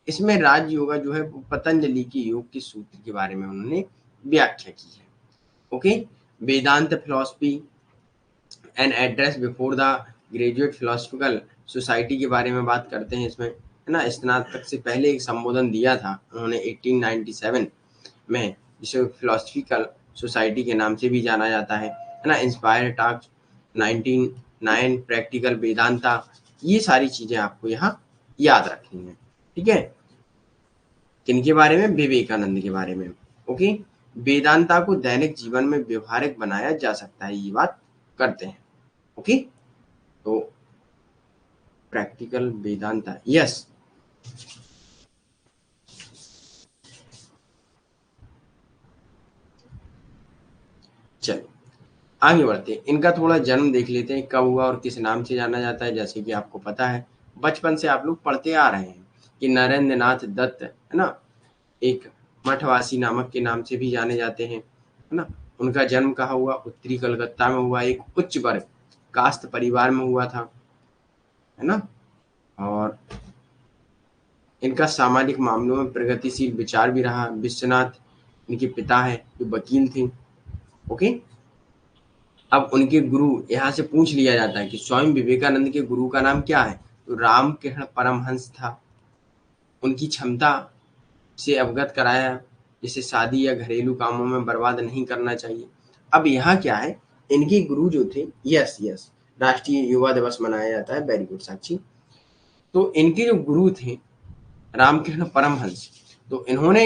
Speaker 1: इसमें राज योगा जो है वो पतंजलि की योग के सूत्र के बारे में उन्होंने व्याख्या की है। Okay, Vedanta philosophy an address before the graduate philosophical society के बारे में बात करते हैं इसमें, है ना। स्नातक से पहले एक संबोधन दिया था उन्होंने 1897 में, जिसे फिलोसफिकल सोसाइटी के नाम से भी जाना जाता है। है ना, इंस्पायर टॉक्स 99 प्रैक्टिकल वेदांता, ये सारी चीजें आपको यहाँ याद रखनी है। ठीक है, किनके बारे में? विवेकानंद के बारे में। ओके, वेदांता को दैनिक जीवन में व्यवहारिक बनाया जा सकता है, ये बात करते हैं। ओके, तो प्रैक्टिकल वेदांता, यस। चलो आगे बढ़ते हैं, इनका थोड़ा जन्म देख लेते हैं, कब हुआ और किस नाम से जाना जाता है। जैसे कि आपको पता है, बचपन से आप लोग पढ़ते आ रहे हैं कि नरेंद्र नाथ दत्त, है ना, एक मठवासी नामक के नाम से भी जाने जाते हैं, है ना। उनका जन्म कहाँ हुआ? उत्तरी कलकत्ता में हुआ, एक उच्च वर्ग कास्ट परिवार में हुआ था, है ना। और इनका सामाजिक मामलों में प्रगतिशील विचार भी रहा। विश्वनाथ इनके पिता है, जो वकील थे। ओके, अब उनके गुरु यहाँ से पूछ लिया जाता है कि स्वामी विवेकानंद के गुरु का नाम क्या है? तो रामकृष्ण परमहंस था। उनकी क्षमता से अवगत कराया, जिसे शादी या घरेलू कामों में बर्बाद नहीं करना चाहिए। अब यहाँ क्या है, इनके गुरु जो थे, यस यस, राष्ट्रीय युवा दिवस मनाया जाता है, वेरी गुड साक्षी। तो इनके जो गुरु थे रामकृष्ण परमहंस, तो इन्होंने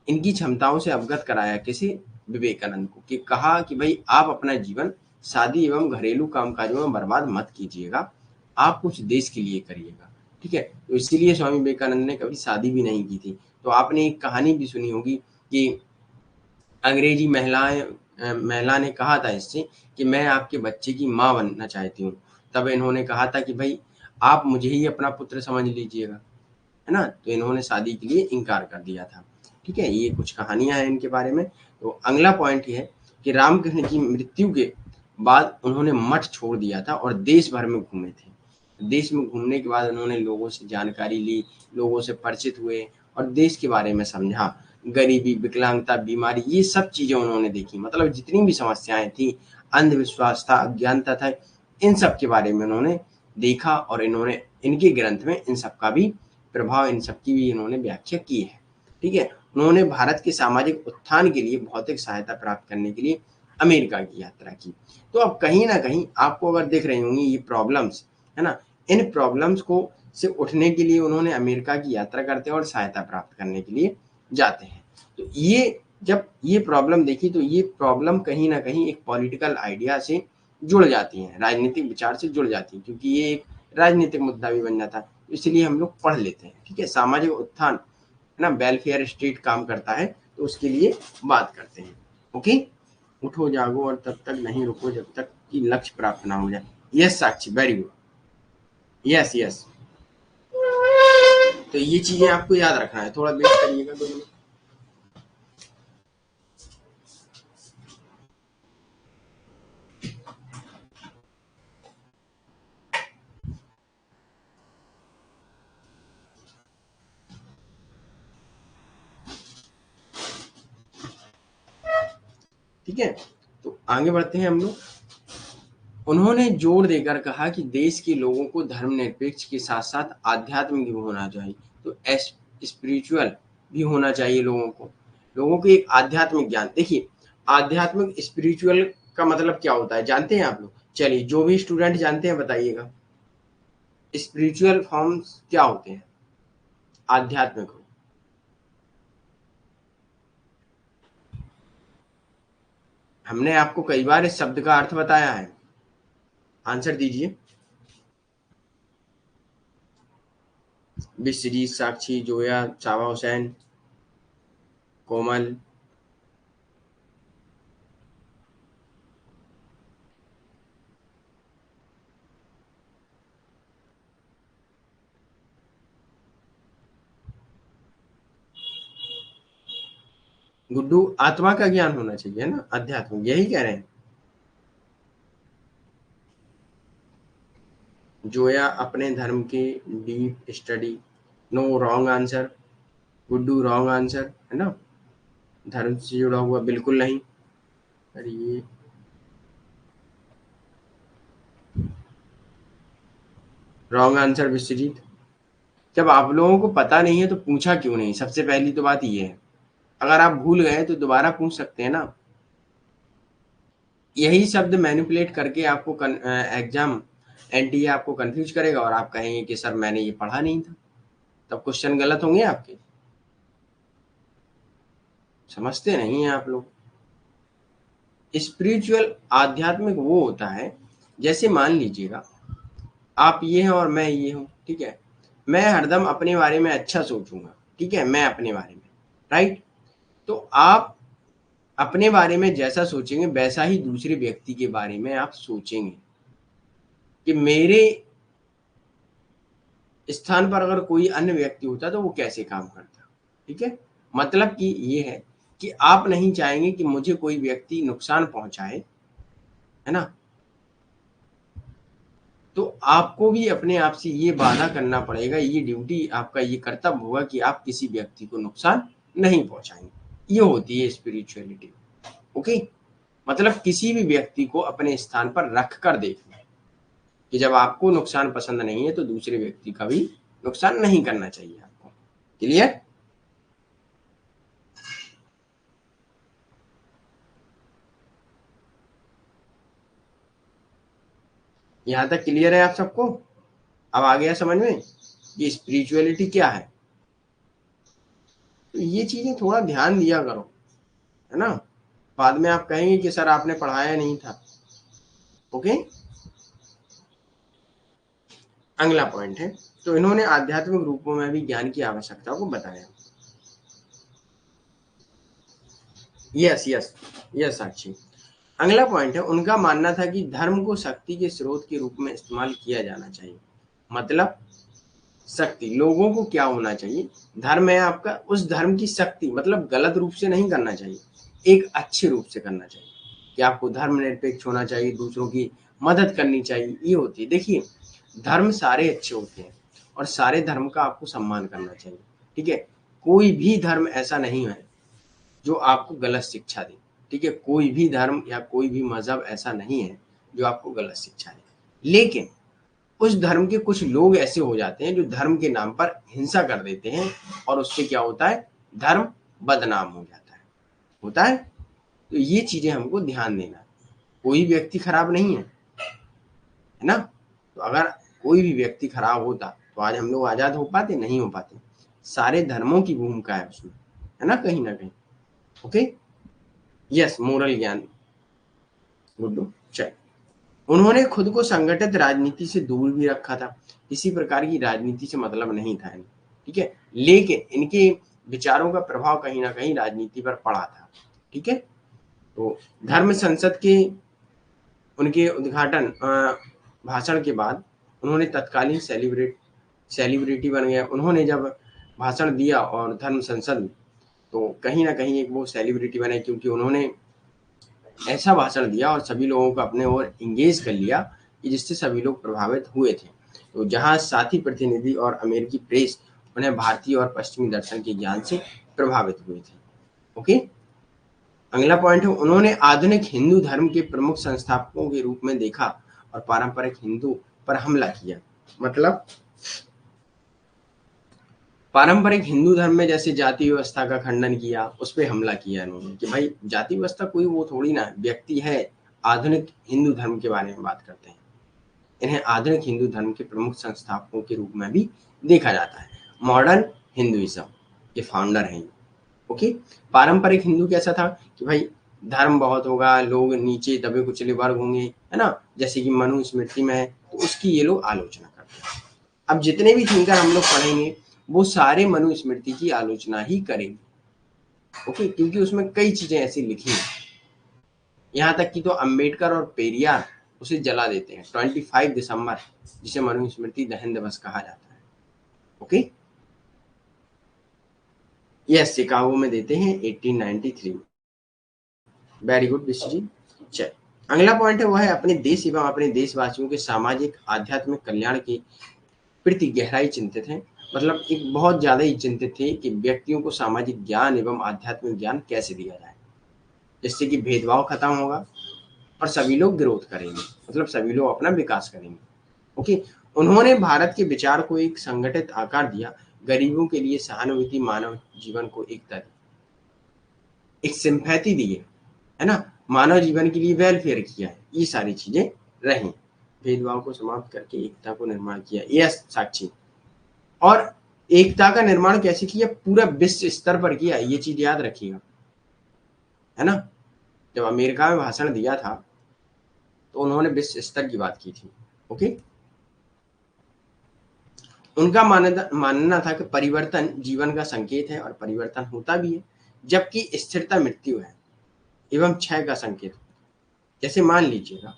Speaker 1: इनकी क्षमताओं से अवगत कराया किसे? विवेकानंद को, कि कहा कि भाई आप अपना जीवन शादी एवं घरेलू कामकाजों में बर्बाद मत कीजिएगा, आप कुछ देश के लिए करिएगा। ठीक है, तो इसीलिए स्वामी विवेकानंद ने कभी शादी भी नहीं की थी। तो आपने एक कहानी भी सुनी होगी कि अंग्रेजी महिला ने कहा था इससे कि मैं आपके बच्चे की माँ बनना चाहती हूँ। तब इन्होंने कहा था कि भाई आप मुझे ही अपना पुत्र समझ लीजिएगा, है ना। तो इन्होंने शादी के लिए इनकार कर दिया था। ठीक है, ये कुछ कहानियां हैं इनके बारे में। तो अगला पॉइंट ये है कि रामकृष्ण की मृत्यु के बाद उन्होंने मठ छोड़ दिया था और देश भर में घूमे थे। देश में घूमने के बाद उन्होंने लोगों से जानकारी ली, लोगों से परिचित हुए और देश के बारे में समझा। गरीबी, विकलांगता, बीमारी, ये सब चीजें उन्होंने देखी। मतलब जितनी भी समस्याएं थी, अंधविश्वास था, अज्ञानता था, इन सब के बारे में उन्होंने देखा और इन्होंने इनके ग्रंथ में इन सब का भी प्रभाव, इन सब की भी इन्होंने व्याख्या की है। ठीक है, उन्होंने भारत के सामाजिक उत्थान के लिए भौतिक सहायता प्राप्त करने के लिए अमेरिका की यात्रा की। तो अब कहीं ना कहीं आपको अगर दिख रही होंगी ये प्रॉब्लम्स, है ना, इन प्रॉब्लम्स को से उठने के लिए उन्होंने अमेरिका की यात्रा करते हैं और सहायता प्राप्त करने के लिए जाते हैं। तो ये जब ये प्रॉब्लम देखी, तो ये प्रॉब्लम कहीं ना कहीं एक पॉलिटिकल आइडिया से जुड़ जाती हैं, राजनीतिक विचार से जुड़ जाती हैं, क्योंकि ये एक राजनीतिक मुद्दा भी बन जाता है। इसलिए हम लोग पढ़ लेते हैं। ठीक है, सामाजिक उत्थान, है ना, वेलफेयर स्टेट काम करता है, तो उसके लिए बात करते हैं। ओके, उठो जागो और तब तक नहीं रुको जब तक कि लक्ष्य प्राप्त ना हो जाए। यस साक्षी, वेरी गुड, यस यस। तो ये चीजें आपको याद रखना है, थोड़ा वेट करिएगा 2 मिनट। ठीक है, तो आगे बढ़ते हैं हम लोग। उन्होंने जोर देकर कहा कि देश के लोगों को धर्मनिरपेक्ष के साथ साथ आध्यात्मिक भी होना चाहिए। तो स्पिरिचुअल भी होना चाहिए लोगों को एक आध्यात्मिक ज्ञान। देखिए, आध्यात्मिक स्पिरिचुअल का मतलब क्या होता है जानते हैं आप लोग? चलिए, जो भी स्टूडेंट जानते हैं बताइएगा, स्पिरिचुअल फॉर्म्स क्या होते हैं आध्यात्मिक? हमने आपको कई बार इस शब्द का अर्थ बताया है, आंसर दीजिए। विश्वजीत, साक्षी, जोया, चावा हुसैन, कोमल। गुड्डू, आत्मा का ज्ञान होना चाहिए ना, अध्यात्म, यही कह रहे हैं। जोया, अपने धर्म की deep study. No, wrong answer. Guddu, wrong answer, है ना, धर्म से जुड़ा हुआ बिल्कुल नहीं। अरे ये रॉन्ग आंसर विश्वजीत। जब आप लोगों को पता नहीं है तो पूछा क्यों नहीं? सबसे पहली तो बात ये है। अगर आप भूल गए तो दोबारा पूछ सकते हैं ना। यही शब्द मैनिपुलेट करके आपको एग्जाम एनटीए आपको कंफ्यूज करेगा और आप कहेंगे कि सर मैंने ये पढ़ा नहीं था, तब क्वेश्चन गलत होंगे आपके। समझते नहीं हैं आप लोग। स्पिरिचुअल आध्यात्मिक वो होता है, जैसे मान लीजिएगा आप ये हैं और मैं ये हूँ, ठीक है। मैं हरदम अपने बारे में अच्छा सोचूंगा, ठीक है, मैं अपने बारे में, राइट। तो आप अपने बारे में जैसा सोचेंगे वैसा ही दूसरे व्यक्ति के बारे में आप सोचेंगे कि मेरे स्थान पर अगर कोई अन्य व्यक्ति होता तो वो कैसे काम करता, ठीक है। मतलब कि ये है कि आप नहीं चाहेंगे कि मुझे कोई व्यक्ति नुकसान पहुंचाए, है ना। तो आपको भी अपने आप से ये वादा करना पड़ेगा, ये ड्यूटी आपका ये कर्तव्य होगा कि आप किसी व्यक्ति को नुकसान नहीं पहुंचाएंगे। ये होती है स्पिरिचुअलिटी। ओके, मतलब किसी भी व्यक्ति को अपने स्थान पर रख कर देखना कि जब आपको नुकसान पसंद नहीं है तो दूसरे व्यक्ति का भी नुकसान नहीं करना चाहिए आपको। क्लियर? यहां तक क्लियर है आप सबको? अब आ गया समझ में कि स्पिरिचुअलिटी क्या है। तो ये चीजें थोड़ा ध्यान दिया करो, है ना। बाद में आप कहेंगे कि सर आपने पढ़ाया नहीं था। ओके, अगला पॉइंट है, तो इन्होंने आध्यात्मिक रूपों में भी ज्ञान की आवश्यकता को बताया। यस यस यस साक्षी। अगला पॉइंट है, उनका मानना था कि धर्म को शक्ति के स्रोत के रूप में इस्तेमाल किया जाना चाहिए। मतलब शक्ति, लोगों को क्या होना चाहिए, धर्म है आपका, उस धर्म की शक्ति मतलब गलत रूप से नहीं करना चाहिए, एक अच्छे रूप से करना चाहिए कि आपको धर्मनिरपेक्ष होना चाहिए, दूसरों की मदद करनी चाहिए। ये होती है, देखिए धर्म सारे अच्छे होते हैं और सारे धर्म का आपको सम्मान करना चाहिए, ठीक है। कोई भी धर्म ऐसा नहीं है जो आपको गलत शिक्षा दे, ठीक है। कोई भी धर्म या कोई भी मजहब ऐसा नहीं है जो आपको गलत शिक्षा दे। लेकिन उस धर्म के कुछ लोग ऐसे हो जाते हैं जो धर्म के नाम पर हिंसा कर देते हैं और उससे क्या होता है, धर्म बदनाम हो जाता है, होता है। तो ये चीजें हमको ध्यान देना है। कोई व्यक्ति खराब नहीं है ना। तो अगर कोई भी व्यक्ति खराब होता तो आज हम लोग आजाद हो पाते, नहीं हो पाते। सारे धर्मों की भूमिका है उसमें, है ना, कहीं ना कहीं। ओके, यस, मोरल ज्ञान, गुड्डू। चल, उन्होंने खुद को संगठित राजनीति से दूर भी रखा था, किसी प्रकार की राजनीति से मतलब नहीं था इन्हें, ठीक है। लेकिन इनके विचारों का प्रभाव कहीं ना कहीं राजनीति पर पड़ा था, ठीक है। तो धर्म संसद के उनके उद्घाटन भाषण के बाद उन्होंने तत्कालीन सेलिब्रिटी बन गया। उन्होंने जब भाषण दिया और धर्म संसद में, तो कहीं ना कहीं एक वो सेलिब्रिटी बने, क्योंकि उन्होंने ऐसा भाषण दिया और सभी लोगों को अपने ओर इंगेज कर लिया कि जिससे सभी लोग प्रभावित हुए थे। तो जहां साथी प्रतिनिधि और अमेरिकी प्रेस उन्हें भारतीय और पश्चिमी दर्शन के ज्ञान से प्रभावित हुए थे। ओके, अगला पॉइंट है, उन्होंने आधुनिक हिंदू धर्म के प्रमुख संस्थापकों के रूप में देखा और पारंपरिक हिंदू पर हमला किया। मतलब पारंपरिक हिंदू धर्म में जैसे जाति व्यवस्था का खंडन किया, उस पर हमला किया इन्होंने कि भाई जाति व्यवस्था कोई वो थोड़ी ना व्यक्ति है। आधुनिक हिंदू धर्म के बारे में बात करते हैं, इन्हें आधुनिक हिंदू धर्म के प्रमुख संस्थापकों के रूप में भी देखा जाता है। मॉडर्न हिंदुइज्म के फाउंडर हैं। ओके, पारंपरिक हिंदू कैसा था कि भाई धर्म बहुत होगा, लोग नीचे दबे कुचले वर्ग होंगे, है ना, जैसे कि मनुस्मृति में है, तो उसकी ये लोग आलोचना करते हैं। अब जितने भी थिंकर हम लोग पढ़ेंगे वो सारे मनुस्मृति की आलोचना ही करेंगे। ओके, क्योंकि उसमें कई चीजें ऐसी लिखी हैं, यहाँ तक कि तो अंबेडकर और पेरियार उसे जला देते हैं 25 दिसंबर, जिसे मनुस्मृति दहन दिवस कहा जाता है। ओके, यस, शिकागो में देते हैं 1893 में। वेरी गुड विश्व जी। चल, अगला पॉइंट है वो है अपने देश एवं अपने देशवासियों के सामाजिक आध्यात्मिक कल्याण के प्रति गहराई चिंतित हैं। मतलब एक बहुत ज्यादा ही चिंतित थे कि व्यक्तियों को सामाजिक ज्ञान एवं आध्यात्मिक ज्ञान कैसे दिया जाए, जिससे कि भेदभाव खत्म होगा और सभी लोग ग्रोथ करेंगे, मतलब सभी लोग अपना विकास करेंगे। ओके, उन्होंने भारत के विचार को एक संगठित आकार दिया, गरीबों के लिए सहानुभूति, मानव जीवन को एकता दी, एक सिंपैथी दी है ना। मानव जीवन के लिए वेलफेयर किया है, ये सारी चीजें रही। भेदभाव को समाप्त करके एकता को निर्माण किया, यस साक्षी। और एकता का निर्माण कैसे किया? पूरा विश्व स्तर पर किया, ये चीज याद रखिएगा, है ना। जब अमेरिका में भाषण दिया था तो उन्होंने विश्व स्तर की बात की थी। ओके, उनका मानना था कि परिवर्तन जीवन का संकेत है और परिवर्तन होता भी है, जबकि स्थिरता मृत्यु है एवं क्षय का संकेत। जैसे मान लीजिएगा,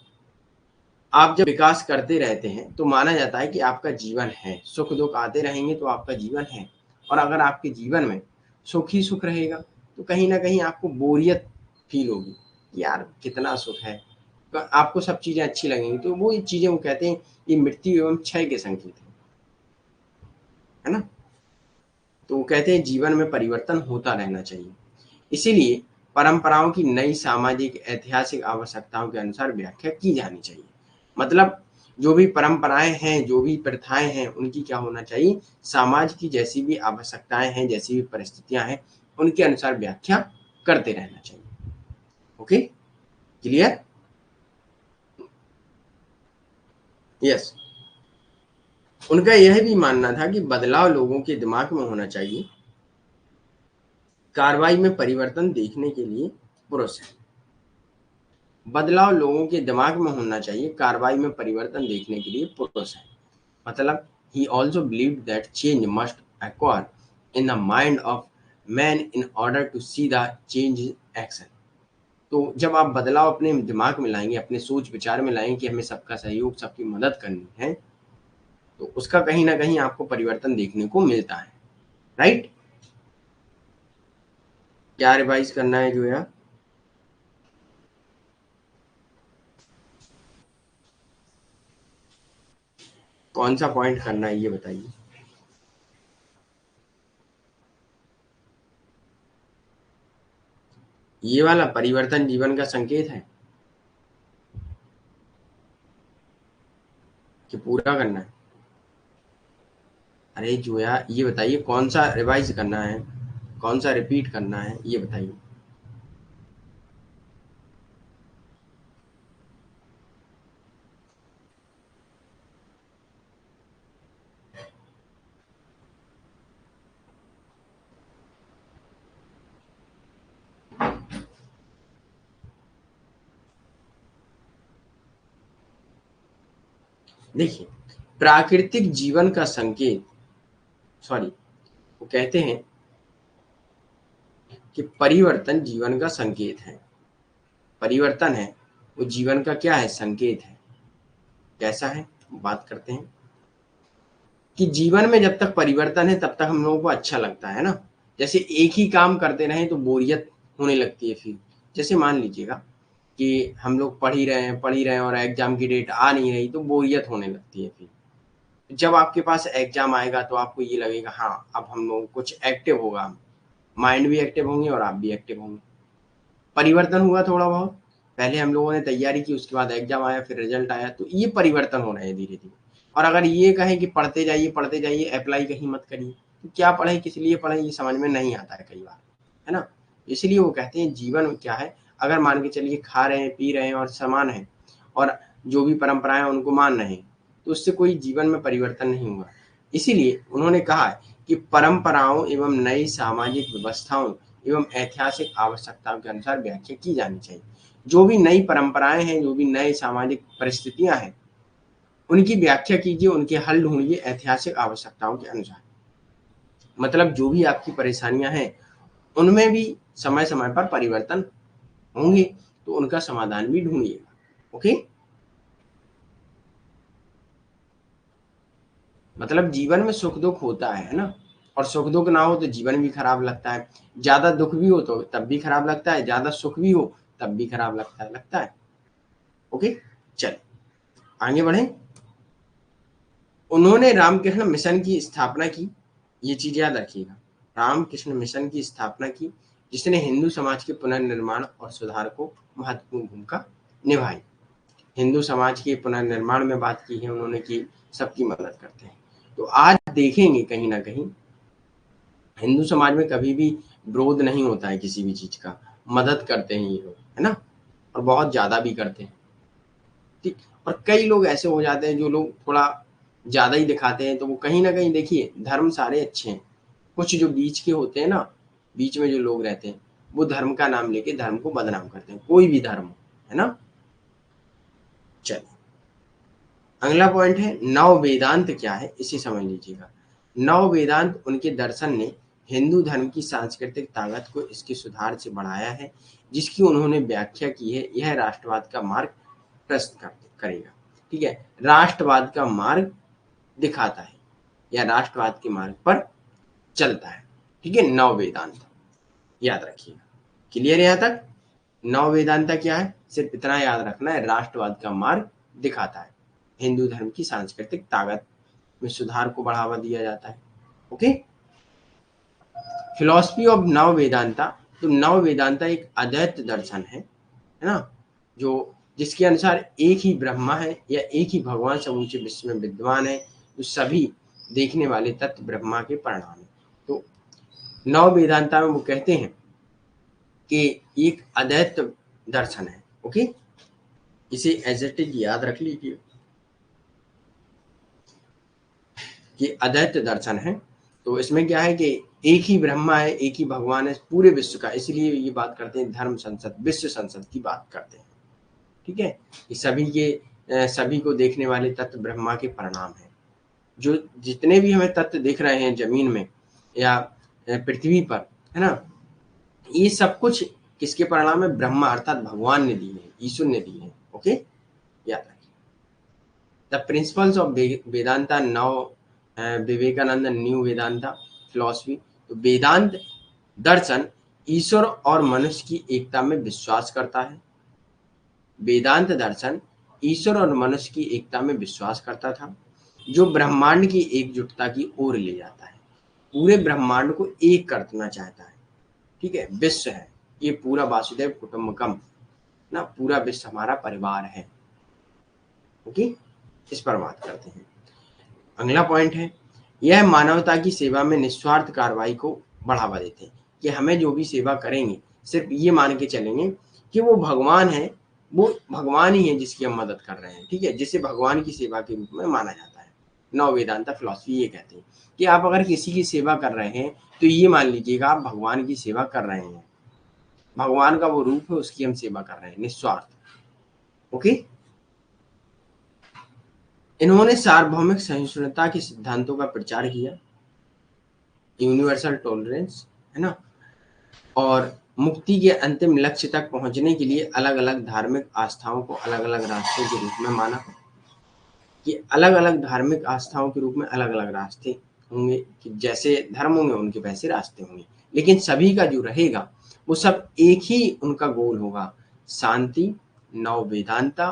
Speaker 1: आप जब विकास करते रहते हैं तो माना जाता है कि आपका जीवन है, सुख दुख आते रहेंगे तो आपका जीवन है। और अगर आपके जीवन में सुख ही सुख रहेगा तो कहीं ना कहीं आपको बोरियत फील होगी कि यार कितना सुख है, तो आपको सब चीजें अच्छी लगेंगी। तो वो ये चीजें वो कहते हैं ये मृत्यु एवं क्षय के संकेत है ना। तो वो कहते हैं जीवन में परिवर्तन होता रहना चाहिए, इसीलिए परंपराओं की नई सामाजिक ऐतिहासिक आवश्यकताओं के अनुसार व्याख्या की जानी चाहिए। मतलब जो भी परंपराएं हैं, जो भी प्रथाएं हैं, उनकी क्या होना चाहिए, समाज की जैसी भी आवश्यकताएं हैं, जैसी भी परिस्थितियां हैं, उनके अनुसार व्याख्या करते रहना चाहिए। Okay, clear? यस। उनका यह भी मानना था कि बदलाव लोगों के दिमाग में होना चाहिए, कार्रवाई में परिवर्तन देखने के लिए पुरुष है। बदलाव लोगों के दिमाग में होना चाहिए, कार्रवाई में परिवर्तन देखने के लिए पुरुष है। मतलब he also believed that change must occur in the mind of man in order to see the change in action। तो जब आप बदलाव अपने दिमाग में लाएंगे, अपने सोच विचार में लाएंगे कि हमें सबका सहयोग, सबकी मदद करनी है, तो उसका कहीं ना कहीं आपको परिवर्तन देखने को मिलता है। राइट? क्या रिवाइज करना है जो यार? कौन सा पॉइंट करना है ये बताइए। ये वाला परिवर्तन जीवन का संकेत है कि पूरा करना है? अरे जोया ये बताइए कौन सा रिवाइज करना है, कौन सा रिपीट करना है, ये बताइए। देखिए, प्राकृतिक जीवन का संकेत, सॉरी, वो कहते हैं कि परिवर्तन जीवन का संकेत है। परिवर्तन है वो जीवन का क्या है, संकेत है। कैसा है, बात करते हैं कि जीवन में जब तक परिवर्तन है तब तक हम लोगों को अच्छा लगता है ना। जैसे एक ही काम करते रहें तो बोरियत होने लगती है। फिर जैसे मान लीजिएगा कि हम लोग पढ़ ही रहे हैं और एग्जाम की डेट आ नहीं रही तो बोरियत होने लगती है। फिर जब आपके पास एग्जाम आएगा तो आपको ये लगेगा हाँ अब हम लोग कुछ एक्टिव होगा, माइंड भी एक्टिव होंगे और आप भी एक्टिव होंगे। परिवर्तन हुआ थोड़ा बहुत, पहले हम लोगों ने तैयारी की, उसके बाद एग्जाम आया, फिर रिजल्ट आया, तो ये परिवर्तन हो रहे हैं धीरे धीरे। और अगर ये कहें कि पढ़ते जाइए, अप्लाई कहीं मत करिए, तो क्या पढ़े, किस लिए पढ़े, ये समझ में नहीं आता है कई बार, है ना। इसलिए वो कहते हैं जीवन क्या है, अगर मान के चलिए खा रहे हैं, पी रहे हैं और समान है और जो भी परंपराएं उनको मान रहे हैं, तो उससे कोई जीवन में परिवर्तन नहीं हुआ। इसीलिए उन्होंने कहा है कि परंपराओं एवं नई सामाजिक व्यवस्थाओं एवं ऐतिहासिक आवश्यकताओं के अनुसार व्याख्या की जानी चाहिए। जो भी नई परंपराएं हैं, जो भी नए सामाजिक परिस्थितियां हैं, उनकी व्याख्या कीजिए, उनके हल ढूंढिए ऐतिहासिक आवश्यकताओं के अनुसार। मतलब जो भी आपकी परेशानियां हैं उनमें भी समय समय पर परिवर्तन होंगे, तो उनका समाधान भी ढूंढिएगा। ओके, मतलब जीवन में सुख दुख होता है ना, और सुख दुख ना हो तो जीवन भी खराब लगता है। ज्यादा दुख भी हो तो तब भी खराब लगता है, ज्यादा सुख भी हो तब भी खराब लगता है। ओके, चल आगे बढ़े। उन्होंने रामकृष्ण मिशन की स्थापना की, ये चीज याद रखिएगा। रामकृष्ण मिशन की स्थापना की जिसने हिंदू समाज के पुनर्निर्माण और सुधार को महत्वपूर्ण भूमिका निभाई। हिंदू समाज के पुनर्निर्माण में बात की है उन्होंने कि सबकी मदद करते हैं। तो आज देखेंगे कहीं ना कहीं हिंदू समाज में कभी भी विरोध नहीं होता है किसी भी चीज का, मदद करते हैं ये लोग, है ना। और बहुत ज़्यादा भी करते हैं, ठीक। और कई लोग ऐसे हो जाते हैं जो लोग थोड़ा ज़्यादा ही दिखाते हैं, तो वो कहीं न कहीं देखिए धर्म सारे अच्छे हैं, कुछ जो बीच के होते हैं ना, बीच में जो लोग रहते हैं, वो धर्म का नाम लेके धर्म को बदनाम करते हैं, कोई भी धर्म हो, है ना? चलिए, अगला पॉइंट है नव वेदांत क्या है, इसे समझ लीजिएगा। नव वेदांत उनके दर्शन ने हिंदू धर्म की सांस्कृतिक ताकत को इसके सुधार से बढ़ाया है, जिसकी उन्होंने व्याख्या की है। यह राष्ट्रवाद का मार्ग प्रशस्त करेगा, ठीक है, राष्ट्रवाद का मार्ग दिखाता है या राष्ट्रवाद के मार्ग पर चलता है, ठीक है। नव वेदांत याद रखिएगा। क्लियर है यहाँ तक? नव वेदांता क्या है, सिर्फ इतना याद रखना है, राष्ट्रवाद का मार्ग दिखाता है, हिंदू धर्म की सांस्कृतिक ताकत में सुधार को बढ़ावा दिया जाता है। ओके, फिलॉसफी ऑफ नव वेदांता। तो नव वेदांता एक अद्वैत दर्शन है ना, जो जिसके अनुसार एक ही ब्रह्मा है या एक ही भगवान समूचे विश्व में विद्वान है, जो सभी देखने वाले तत्व ब्रह्मा के परिणाम है। तो नव वेदांता में वो कहते हैं कि एक अद्वैत दर्शन है। ओके, इसे एज इट इज याद रख लीजिए कि अद्वैत दर्शन है। तो इसमें क्या है कि एक ही ब्रह्मा है, एक ही भगवान है पूरे विश्व का, इसलिए ये बात करते हैं धर्म संसद, विश्व संसद की बात करते हैं, ठीक है, कि सभी को देखने वाले तत्व ब्रह्मा के परिणाम है। जो जितने भी हमें तत्व दिख रहे हैं जमीन में या पृथ्वी पर, है ना, ये सब कुछ किसके परिणाम है, ब्रह्मा अर्थात भगवान ने दी है, ईश्वर ने दी है। ओके, याद रखिए। The principles of Vedanta now, Vivekananda new Vedanta philosophy. तो वेदांत दर्शन ईश्वर और मनुष्य की एकता में विश्वास करता है। वेदांत दर्शन ईश्वर और मनुष्य की एकता में विश्वास करता था, जो ब्रह्मांड की एकजुटता की ओर ले जाता है, पूरे ब्रह्मांड को एक करना चाहता है, ठीक है। विश्व है ये पूरा, वासुदेव कुटुंबकम ना, पूरा विश्व हमारा परिवार है। ओके, इस पर बात करते हैं। अगला पॉइंट है, यह मानवता की सेवा में निस्वार्थ कार्रवाई को बढ़ावा देते हैं, कि हमें जो भी सेवा करेंगे सिर्फ ये मान के चलेंगे कि वो भगवान है, वो भगवान ही है जिसकी हम मदद कर रहे हैं, ठीक है, जिसे भगवान की सेवा के रूप में माना जाता है। नव वेदांता फिलॉसफी ये कहते हैं कि आप अगर किसी की सेवा कर रहे हैं तो ये मान लीजिएगा आप भगवान की सेवा कर रहे हैं, भगवान का वो रूप है, उसकी हम सेवा कर रहे हैं निस्वार्थ। ओके, इन्होंने सार्वभौमिक सहिष्णुता के सिद्धांतों का प्रचार किया, यूनिवर्सल टॉलरेंस, है ना, और मुक्ति के अंतिम लक्ष्य तक पहुंचने के लिए अलग अलग धार्मिक आस्थाओं को अलग अलग रास्तों के रूप में माना, कि अलग अलग धार्मिक आस्थाओं के रूप में अलग अलग रास्ते होंगे, कि जैसे धर्म होंगे उनके वैसे रास्ते होंगे, लेकिन सभी का जो रहेगा वो सब एक ही उनका गोल होगा, शांति, नव वेदांता,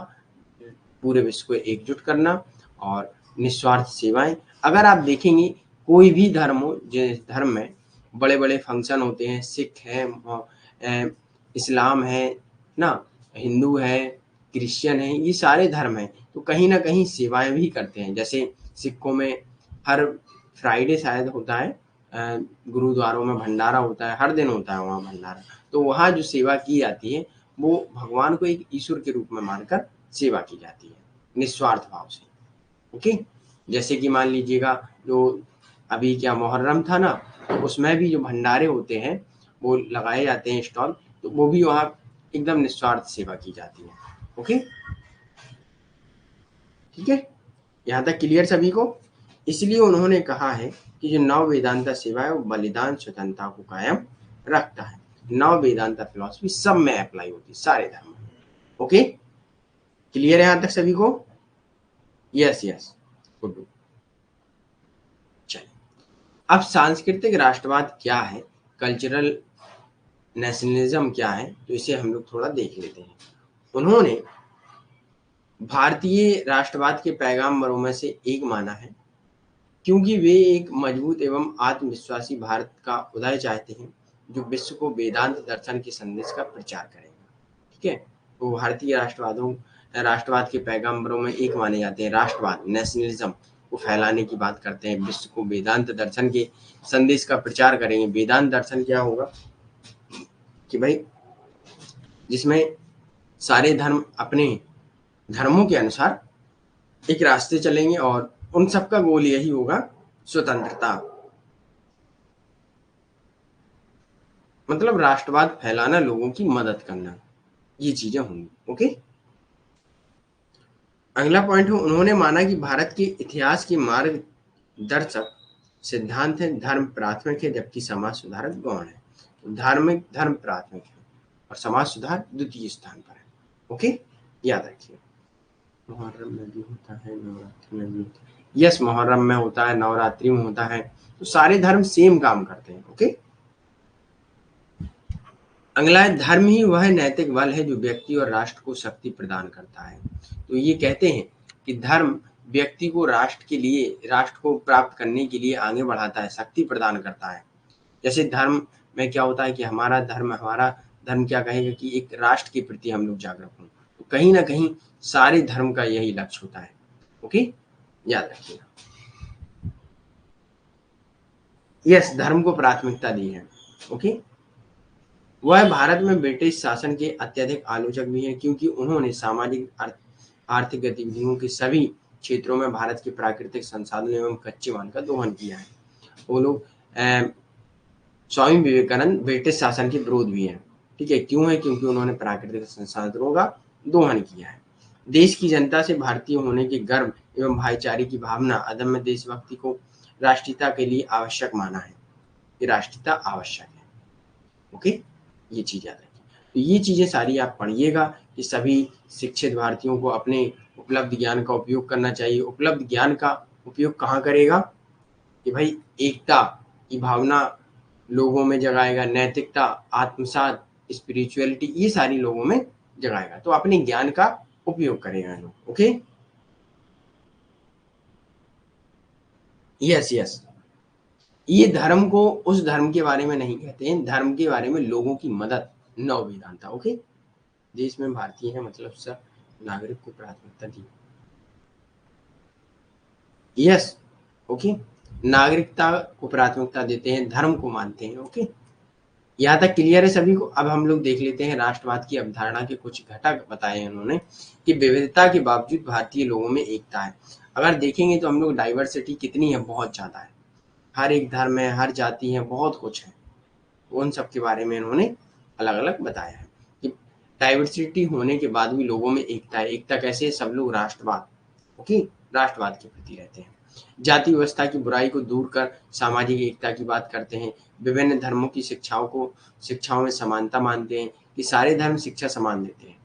Speaker 1: पूरे विश्व को एकजुट करना और निस्वार्थ सेवाएं। अगर आप देखेंगे कोई भी धर्म हो, जिस धर्म में बड़े बड़े फंक्शन होते हैं, सिख है, इस्लाम है ना, हिंदू है, क्रिश्चियन है, ये सारे धर्म हैं, तो कहीं ना कहीं सेवाएं भी करते हैं। जैसे सिखों में हर फ्राइडे शायद होता है, गुरुद्वारों में भंडारा होता है, हर दिन होता है वहाँ भंडारा, तो वहाँ जो सेवा की जाती है वो भगवान को एक ईश्वर के रूप में मानकर सेवा की जाती है निस्वार्थ भाव से। ओके, जैसे कि मान लीजिएगा जो अभी क्या मुहर्रम था ना, तो उसमें भी जो भंडारे होते हैं वो लगाए जाते हैं स्टॉल, तो वो भी वहाँ एकदम निस्वार्थ सेवा की जाती है। ओके, ठीक है, यहाँ तक क्लियर सभी को। इसलिए उन्होंने कहा है कि जो नव वेदांता सेवा है वो बलिदान स्वतंत्रता को कायम रखता है। नव वेदांता फिलॉसफी सब में अप्लाई होती है, सारे धर्म में। ओके, क्लियर है यहाँ तक सभी को? Yes yes, good. चलिए, अब सांस्कृतिक राष्ट्रवाद क्या है, कल्चरल नेशनलिज्म क्या है, तो इसे हम लोग थोड़ा देख लेते हैं। उन्होंने भारतीय राष्ट्रवाद के पैगंबरों में से एक माना है, क्योंकि वे एक मजबूत एवं आत्मविश्वासी भारत का उदय चाहते हैं, जो विश्व को वेदांत दर्शन के संदेश का प्रचार करेगा, ठीक है। तो भारतीय राष्ट्रवाद के पैगंबरों में एक माने जाते हैं, राष्ट्रवाद नेशनलिज्म को फैलाने की बात करते हैं, विश्व को वेदांत दर्शन के संदेश का प्रचार करेंगे। वेदांत दर्शन क्या होगा कि भाई जिसमें सारे धर्म अपने धर्मों के अनुसार एक रास्ते चलेंगे और उन सबका गोल यही होगा, स्वतंत्रता, मतलब राष्ट्रवाद फैलाना, लोगों की मदद करना, ये चीजें होंगी। ओके, अगला पॉइंट है, उन्होंने माना कि भारत के इतिहास के मार्गदर्शक सिद्धांत है, धर्म प्राथमिक है जबकि समाज सुधारक गौण है। तो धार्मिक धर्म प्राथमिक है और समाज सुधार द्वितीय स्थान पर है। ओके, याद रखिए। मुहर्रम में भी होता है, नवरात्रि में भी होता है, यस मुहर्रम में होता है, नवरात्रि में होता है, तो सारे धर्म सेम काम करते हैं। ओके, अगला है, धर्म ही वह नैतिक बल है जो व्यक्ति और राष्ट्र को शक्ति प्रदान करता है। तो ये कहते हैं कि धर्म व्यक्ति को राष्ट्र के लिए, राष्ट्र को प्राप्त करने के लिए आगे बढ़ाता है, शक्ति प्रदान करता है। जैसे धर्म में क्या होता है कि हमारा धर्म क्या कहेगा कि एक राष्ट्र के प्रति हम लोग जागरूक हों, तो कहीं ना कहीं सारे धर्म का यही लक्ष्य होता है। ओके, याद रखिएगा। यस, धर्म को प्राथमिकता दी है। ओके, वह भारत में ब्रिटिश शासन के अत्यधिक आलोचक भी हैं क्योंकि उन्होंने सामाजिक आर्थिक गतिविधियों के सभी क्षेत्रों में भारत के प्राकृतिक संसाधनों एवं कच्चे माल का दोहन किया है। वो लोग स्वामी विवेकानंद ब्रिटिश शासन के विरोध भी हैं। ठीक है, क्यों है? क्योंकि उन्होंने प्राकृतिक संसाधनों का दोहन किया है। देश की जनता से भारतीय होने के गर्व एवं भाईचारे की भावना, अदम्य देशभक्ति को राष्ट्रीयता के लिए आवश्यक माना है। ये राष्ट्रीयता आवश्यक है। ओके, ये चीज याद रखिए। तो ये चीजें सारी आप पढ़िएगा कि सभी शिक्षित भारतीयों को अपने उपलब्ध ज्ञान का उपयोग करना चाहिए। उपलब्ध ज्ञान का उपयोग कहाँ करेगा? कि भाई एकता की भावना लोगों में जगाएगा, नैतिकता, आत्मसात, स्पिरिचुअलिटी, ये सारी लोगों में जगाएगा, तो अपने ज्ञान का उपयोग करेगा लोग। ओके, यस यस, ये धर्म को उस धर्म के बारे में नहीं कहते हैं, धर्म के बारे में लोगों की मदद, नव वेदांता। ओके, देश में भारतीय है मतलब सब नागरिक को प्राथमिकता दी। यस, ओके, नागरिकता को प्राथमिकता देते हैं, धर्म को मानते हैं। ओके, यहाँ तक क्लियर है सभी को? अब हम लोग देख लेते हैं राष्ट्रवाद की अवधारणा के कुछ घटक बताए हैं उन्होंने कि विविधता के बावजूद भारतीय लोगों में एकता है। अगर देखेंगे तो हम लोग डाइवर्सिटी कितनी है, बहुत ज्यादा है, हर एक धर्म है, हर जाति है, बहुत कुछ है, उन सब के बारे में इन्होंने अलग अलग बताया है कि डाइवर्सिटी होने के बाद भी लोगों में एकता है। एकता कैसे? सब लोग राष्ट्रवाद, ओके, राष्ट्रवाद के प्रति रहते हैं, जाति व्यवस्था की बुराई को दूर कर सामाजिक एकता की बात करते हैं, विभिन्न धर्मों की शिक्षाओं में समानता मानते हैं कि सारे धर्म शिक्षा समान देते हैं,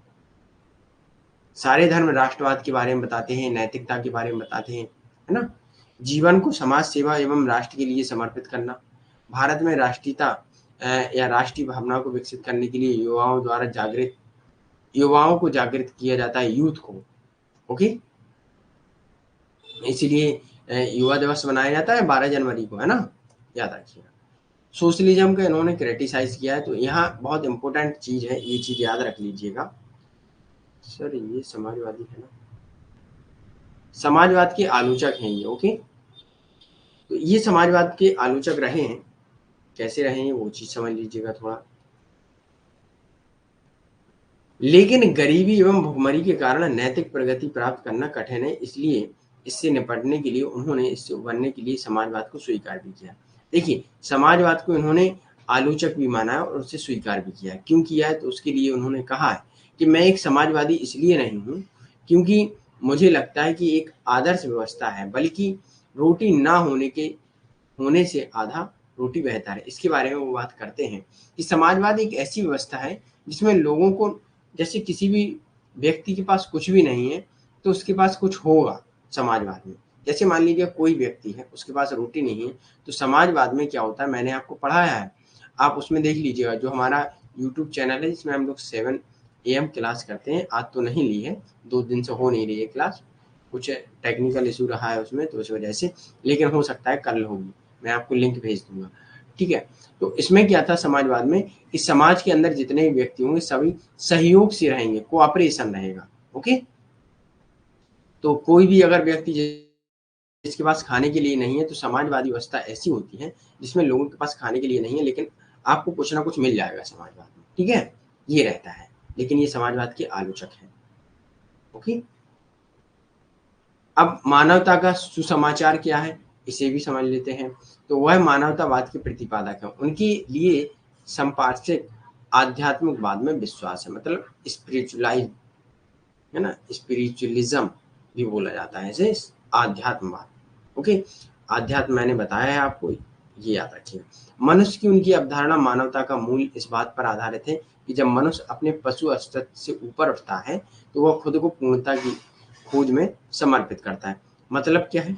Speaker 1: सारे धर्म राष्ट्रवाद के बारे में बताते हैं, नैतिकता के बारे में बताते हैं, है ना। जीवन को समाज सेवा एवं राष्ट्र के लिए समर्पित करना, भारत में राष्ट्रीयता या राष्ट्रीय भावना को विकसित करने के लिए युवाओं को जागृत किया जाता है, यूथ को। ओके, इसीलिए युवा दिवस मनाया जाता है 12 जनवरी को, है ना, याद रखिएगा। सोशलिज्म का इन्होंने क्रिटिसाइज किया है, तो यहाँ बहुत इंपॉर्टेंट चीज है, ये चीज याद रख लीजिएगा। सर ये समाजवादी है ना, समाजवाद के आलोचक हैं ये। ओके, तो ये समाजवाद के आलोचक रहे हैं, कैसे रहे हैं वो चीज समझ लीजिएगा थोड़ा। लेकिन गरीबी एवं भुखमरी के कारण नैतिक प्रगति प्राप्त करना कठिन है, इसलिए इससे निपटने के लिए उन्होंने, इससे उभरने के लिए समाजवाद को स्वीकार भी किया। देखिए, समाजवाद को इन्होंने आलोचक भी माना है और उसे स्वीकार भी किया है। क्यों किया है? तो उसके लिए उन्होंने कहा है कि मैं एक समाजवादी इसलिए नहीं हूँ क्योंकि मुझे लगता है कि एक आदर्श व्यवस्था है, बल्कि रोटी ना होने से आधा रोटी बेहतर है। इसके बारे में वो बात करते हैं कि समाजवाद एक ऐसी व्यवस्था है जिसमें लोगों को, जैसे किसी भी व्यक्ति के पास कुछ भी नहीं है तो उसके पास कुछ होगा समाजवाद में। जैसे मान लीजिए कोई व्यक्ति है, उसके पास रोटी नहीं है, तो समाजवाद में क्या होता है, मैंने आपको पढ़ाया है, आप उसमें देख लीजिएगा, जो हमारा यूट्यूब चैनल है जिसमें हम लोग 7 AM क्लास करते हैं, आज तो नहीं ली है, 2 दिन से हो नहीं रही है क्लास, कुछ टेक्निकल इशू रहा है उसमें, तो इस वजह से, लेकिन हो सकता है कल होगी, मैं आपको लिंक भेज दूंगा। ठीक है, तो इसमें क्या था समाजवाद में कि समाज के अंदर जितने भी व्यक्ति होंगे सभी सहयोग से रहेंगे, कोऑपरेशन रहेगा। ओके, तो कोई भी अगर व्यक्ति जिसके पास खाने के लिए नहीं है, तो समाजवादी व्यवस्था ऐसी होती है जिसमें लोगों के पास खाने के लिए नहीं है, लेकिन आपको कुछ ना कुछ मिल जाएगा समाजवाद में। ठीक है, ये रहता है। लेकिन ये समाजवाद के आलोचक हैं। ओके, अब मानवता का सुसमाचार क्या है, इसे भी समझ लेते हैं। तो वह मानवतावाद के प्रतिपादक हैं। उनके लिए संपार्श्विक आध्यात्मिकवाद में विश्वास है, मतलब स्पिरिचुअलाइज है ना, स्पिरिचुअलिज्म भी बोला जाता है इसे, आध्यात्मवाद। ओके, आध्यात्म मैंने बताया है आपको, ये याद रखिए। मनुष्य की उनकी अवधारणा मानवता का मूल इस बात पर आधारित है कि जब मनुष्य अपने पशु अस्तित्व से ऊपर उठता है तो वह खुद को पूर्णता की खोज में समर्पित करता है। मतलब क्या है,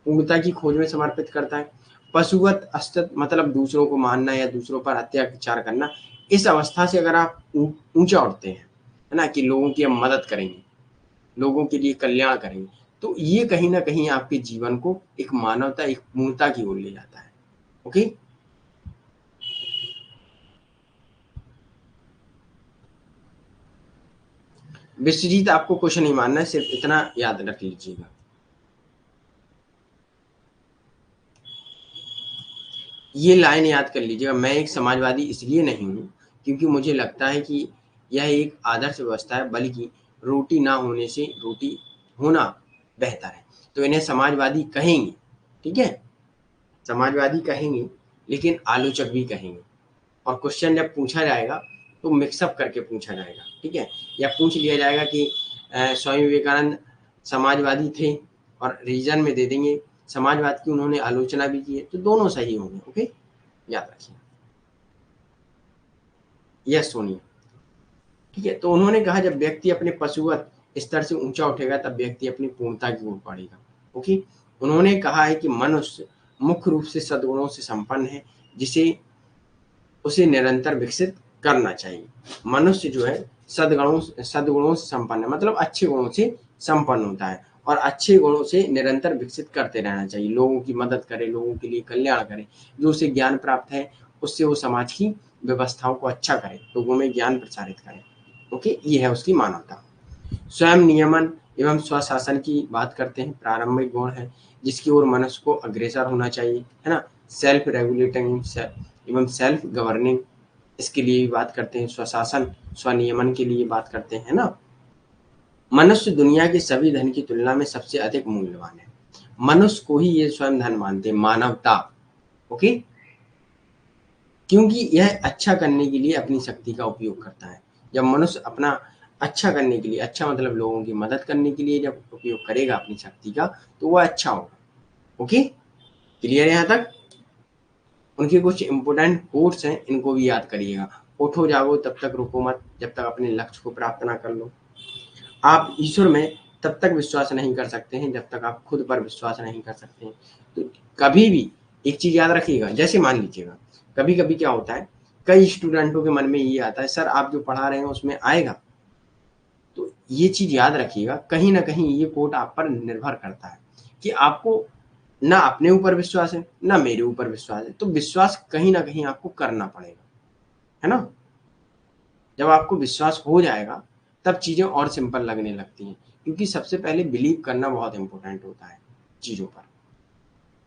Speaker 1: पूर्णता की खोज में समर्पित करता है। पशुवत अस्तित्व मतलब दूसरों को मानना या दूसरों पर अत्याचार करना। इस अवस्था से अगर आप ऊंचा उठते हैं, है ना, कि लोगों की हम मदद करेंगे, लोगों के लिए कल्याण करेंगे, तो ये कहीं ना कहीं आपके जीवन को एक मानवता, एक पूर्णता की ओर ले जाता है। ओके, विश्वजीत आपको कुछ नहीं मानना है, सिर्फ इतना याद रख लीजिएगा। ये लाइन याद कर लीजिएगा, मैं एक समाजवादी इसलिए नहीं हूँ क्योंकि मुझे लगता है कि यह एक आदर्श व्यवस्था है, बल्कि रोटी ना होने से रोटी होना बेहतर है। तो इन्हें समाजवादी कहेंगे, ठीक है, समाजवादी कहेंगे, लेकिन आलोचक भी कहेंगे। और क्वेश्चन जब पूछा जाएगा तो मिक्सअप करके पूछा जाएगा, ठीक है, या पूछ लिया जाएगा कि स्वामी विवेकानंद समाजवादी थे, और रीजन में दे देंगे समाजवाद की उन्होंने आलोचना भी की है, तो दोनों सही होंगे। ओके, याद रखिए। यस सोनिया, ठीक है। तो उन्होंने कहा जब व्यक्ति अपने पशुवत स्तर से ऊंचा उठेगा तब व्यक्ति अपनी पूर्णता की ओर बढ़ेगा। ओके, उन्होंने कहा है कि मनुष्य मुख्य रूप से सद्गुणों से संपन्न है, जिसे उसे निरंतर विकसित करना चाहिए। मनुष्य जो है सद्गुणों से संपन्न है, मतलब अच्छे गुणों से संपन्न होता है, और अच्छे गुणों से निरंतर विकसित करते रहना चाहिए। लोगों की मदद करे, लोगों के लिए कल्याण करे, जो उसे ज्ञान प्राप्त है उससे वो समाज की व्यवस्थाओं को अच्छा करे, लोगों में ज्ञान प्रसारित करे। ओके, ये है उसकी मानवता। स्वयं नियमन एवं स्वशासन की बात करते हैं, प्रारंभिक गुण है जिसकी ओर मनुष्य को अग्रसर होना चाहिए, है ना। सेल्फ रेगुलेटिंग एवं सेल्फ गवर्निंग, इसके लिए भी बात करते हैं। स्वशासन, स्वनियमन के लिए बात करते हैं ना। मनुष्य दुनिया के सभी धन की तुलना में सबसे अधिक मूल्यवान है। मनुष्य को ही ये स्वयं धन मानते हैं, मानवता। ओके, क्योंकि यह अच्छा करने के लिए अपनी शक्ति का उपयोग करता है। जब मनुष्य अपना अच्छा करने के लिए, अच्छा मतलब लोगों की मदद करने के लिए जब उपयोग करेगा अपनी शक्ति का, तो वह अच्छा होगा। ओके, क्लियर है यहाँ तक। उनके कुछ इंपोर्टेंट कोट्स हैं, इनको भी याद करिएगा। उठो जागो तब तक रुको मत, जब तक अपने लक्ष्य को प्राप्त ना कर लो। आप ईश्वर में तब तक विश्वास नहीं कर सकते हैं जब तक आप खुद पर विश्वास नहीं कर सकते हैं। तो कभी भी एक चीज याद रखिएगा, जैसे मान लीजिएगा कभी कभी क्या होता है, कई स्टूडेंटों के मन में ये आता है सर आप जो पढ़ा रहे हैं उसमें आएगा। तो ये चीज याद रखिएगा, कहीं ना कहीं ये कोट आप पर निर्भर करता है कि आपको ना अपने ऊपर विश्वास है ना मेरे ऊपर विश्वास है, तो विश्वास कहीं ना कहीं आपको करना पड़ेगा, है ना। जब आपको विश्वास हो जाएगा तब चीजें और सिंपल लगने लगती हैं, क्योंकि सबसे पहले बिलीव करना बहुत इंपॉर्टेंट होता है चीजों पर।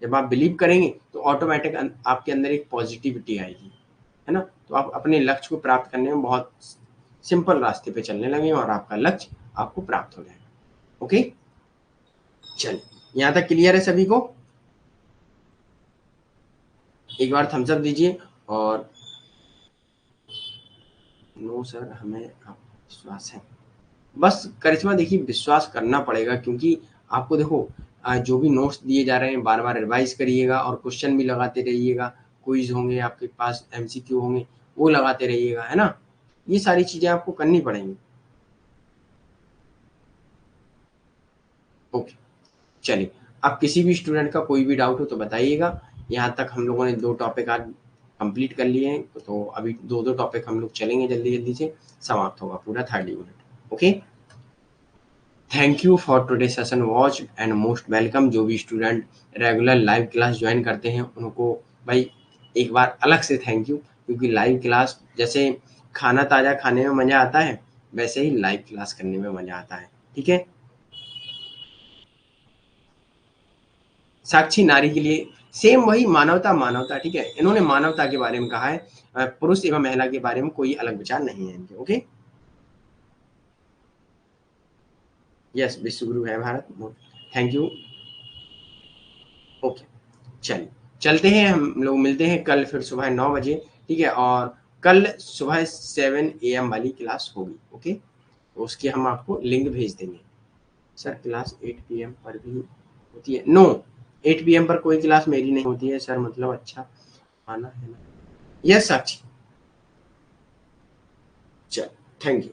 Speaker 1: जब आप बिलीव करेंगे तो ऑटोमेटिक आपके अंदर एक पॉजिटिविटी आएगी, है ना। तो आप अपने लक्ष्य को प्राप्त करने में बहुत सिंपल रास्ते पे चलने लगे और आपका लक्ष्य आपको प्राप्त हो जाएगा। ओके, चलिए यहाँ तक क्लियर है सभी को। एक बार थम्स अप दीजिए। और नो सर हमें आप विश्वास है, बस करिश्मा देखिए विश्वास करना पड़ेगा, क्योंकि आपको देखो जो भी नोट्स दिए जा रहे हैं बार बार रिवाइज करिएगा, और क्वेश्चन भी लगाते रहिएगा। क्विज होंगे आपके पास, एमसीक्यू होंगे, वो लगाते रहिएगा, है ना। ये सारी चीजें आपको करनी पड़ेंगी। ओके, चलिए, अब किसी भी स्टूडेंट का कोई भी डाउट हो तो बताइएगा। यहाँ तक हम लोगों ने 2 टॉपिक आज कंप्लीट कर लिए हैं, तो अभी 2-2 टॉपिक हम लोग चलेंगे, जल्दी-जल्दी से समाप्त होगा पूरा 30 unit. Okay, thank you for today session watch and most welcome. जो भी student regular live class join करते हैं उनको भाई एक बार अलग से थैंक यू, क्योंकि लाइव क्लास जैसे खाना ताज़ा खाने में मज़ा आता है, वैसे ही लाइव क्लास करने में मज़ा आता है। ठीक है, साक्षी नारी के लिए सेम वही मानवता, मानवता, ठीक है। इन्होंने मानवता के बारे में कहा है, पुरुष एवं महिला के बारे में कोई अलग विचार नहीं है इनके। ओके, यस, विश्वगुरु है भारत। Thank you. ओके, चलिए चलते हैं, हम लोग मिलते हैं कल फिर सुबह 9 बजे, ठीक है। और कल सुबह 7 AM वाली क्लास होगी, ओके। तो उसकी हम आपको लिंक भेज देंगे। सर क्लास 8 PM पर भी होती है? नो, 8 PM पर कोई क्लास मेरी नहीं होती है सर, मतलब अच्छा आना है ना। यस साक्षी, चल थैंक यू।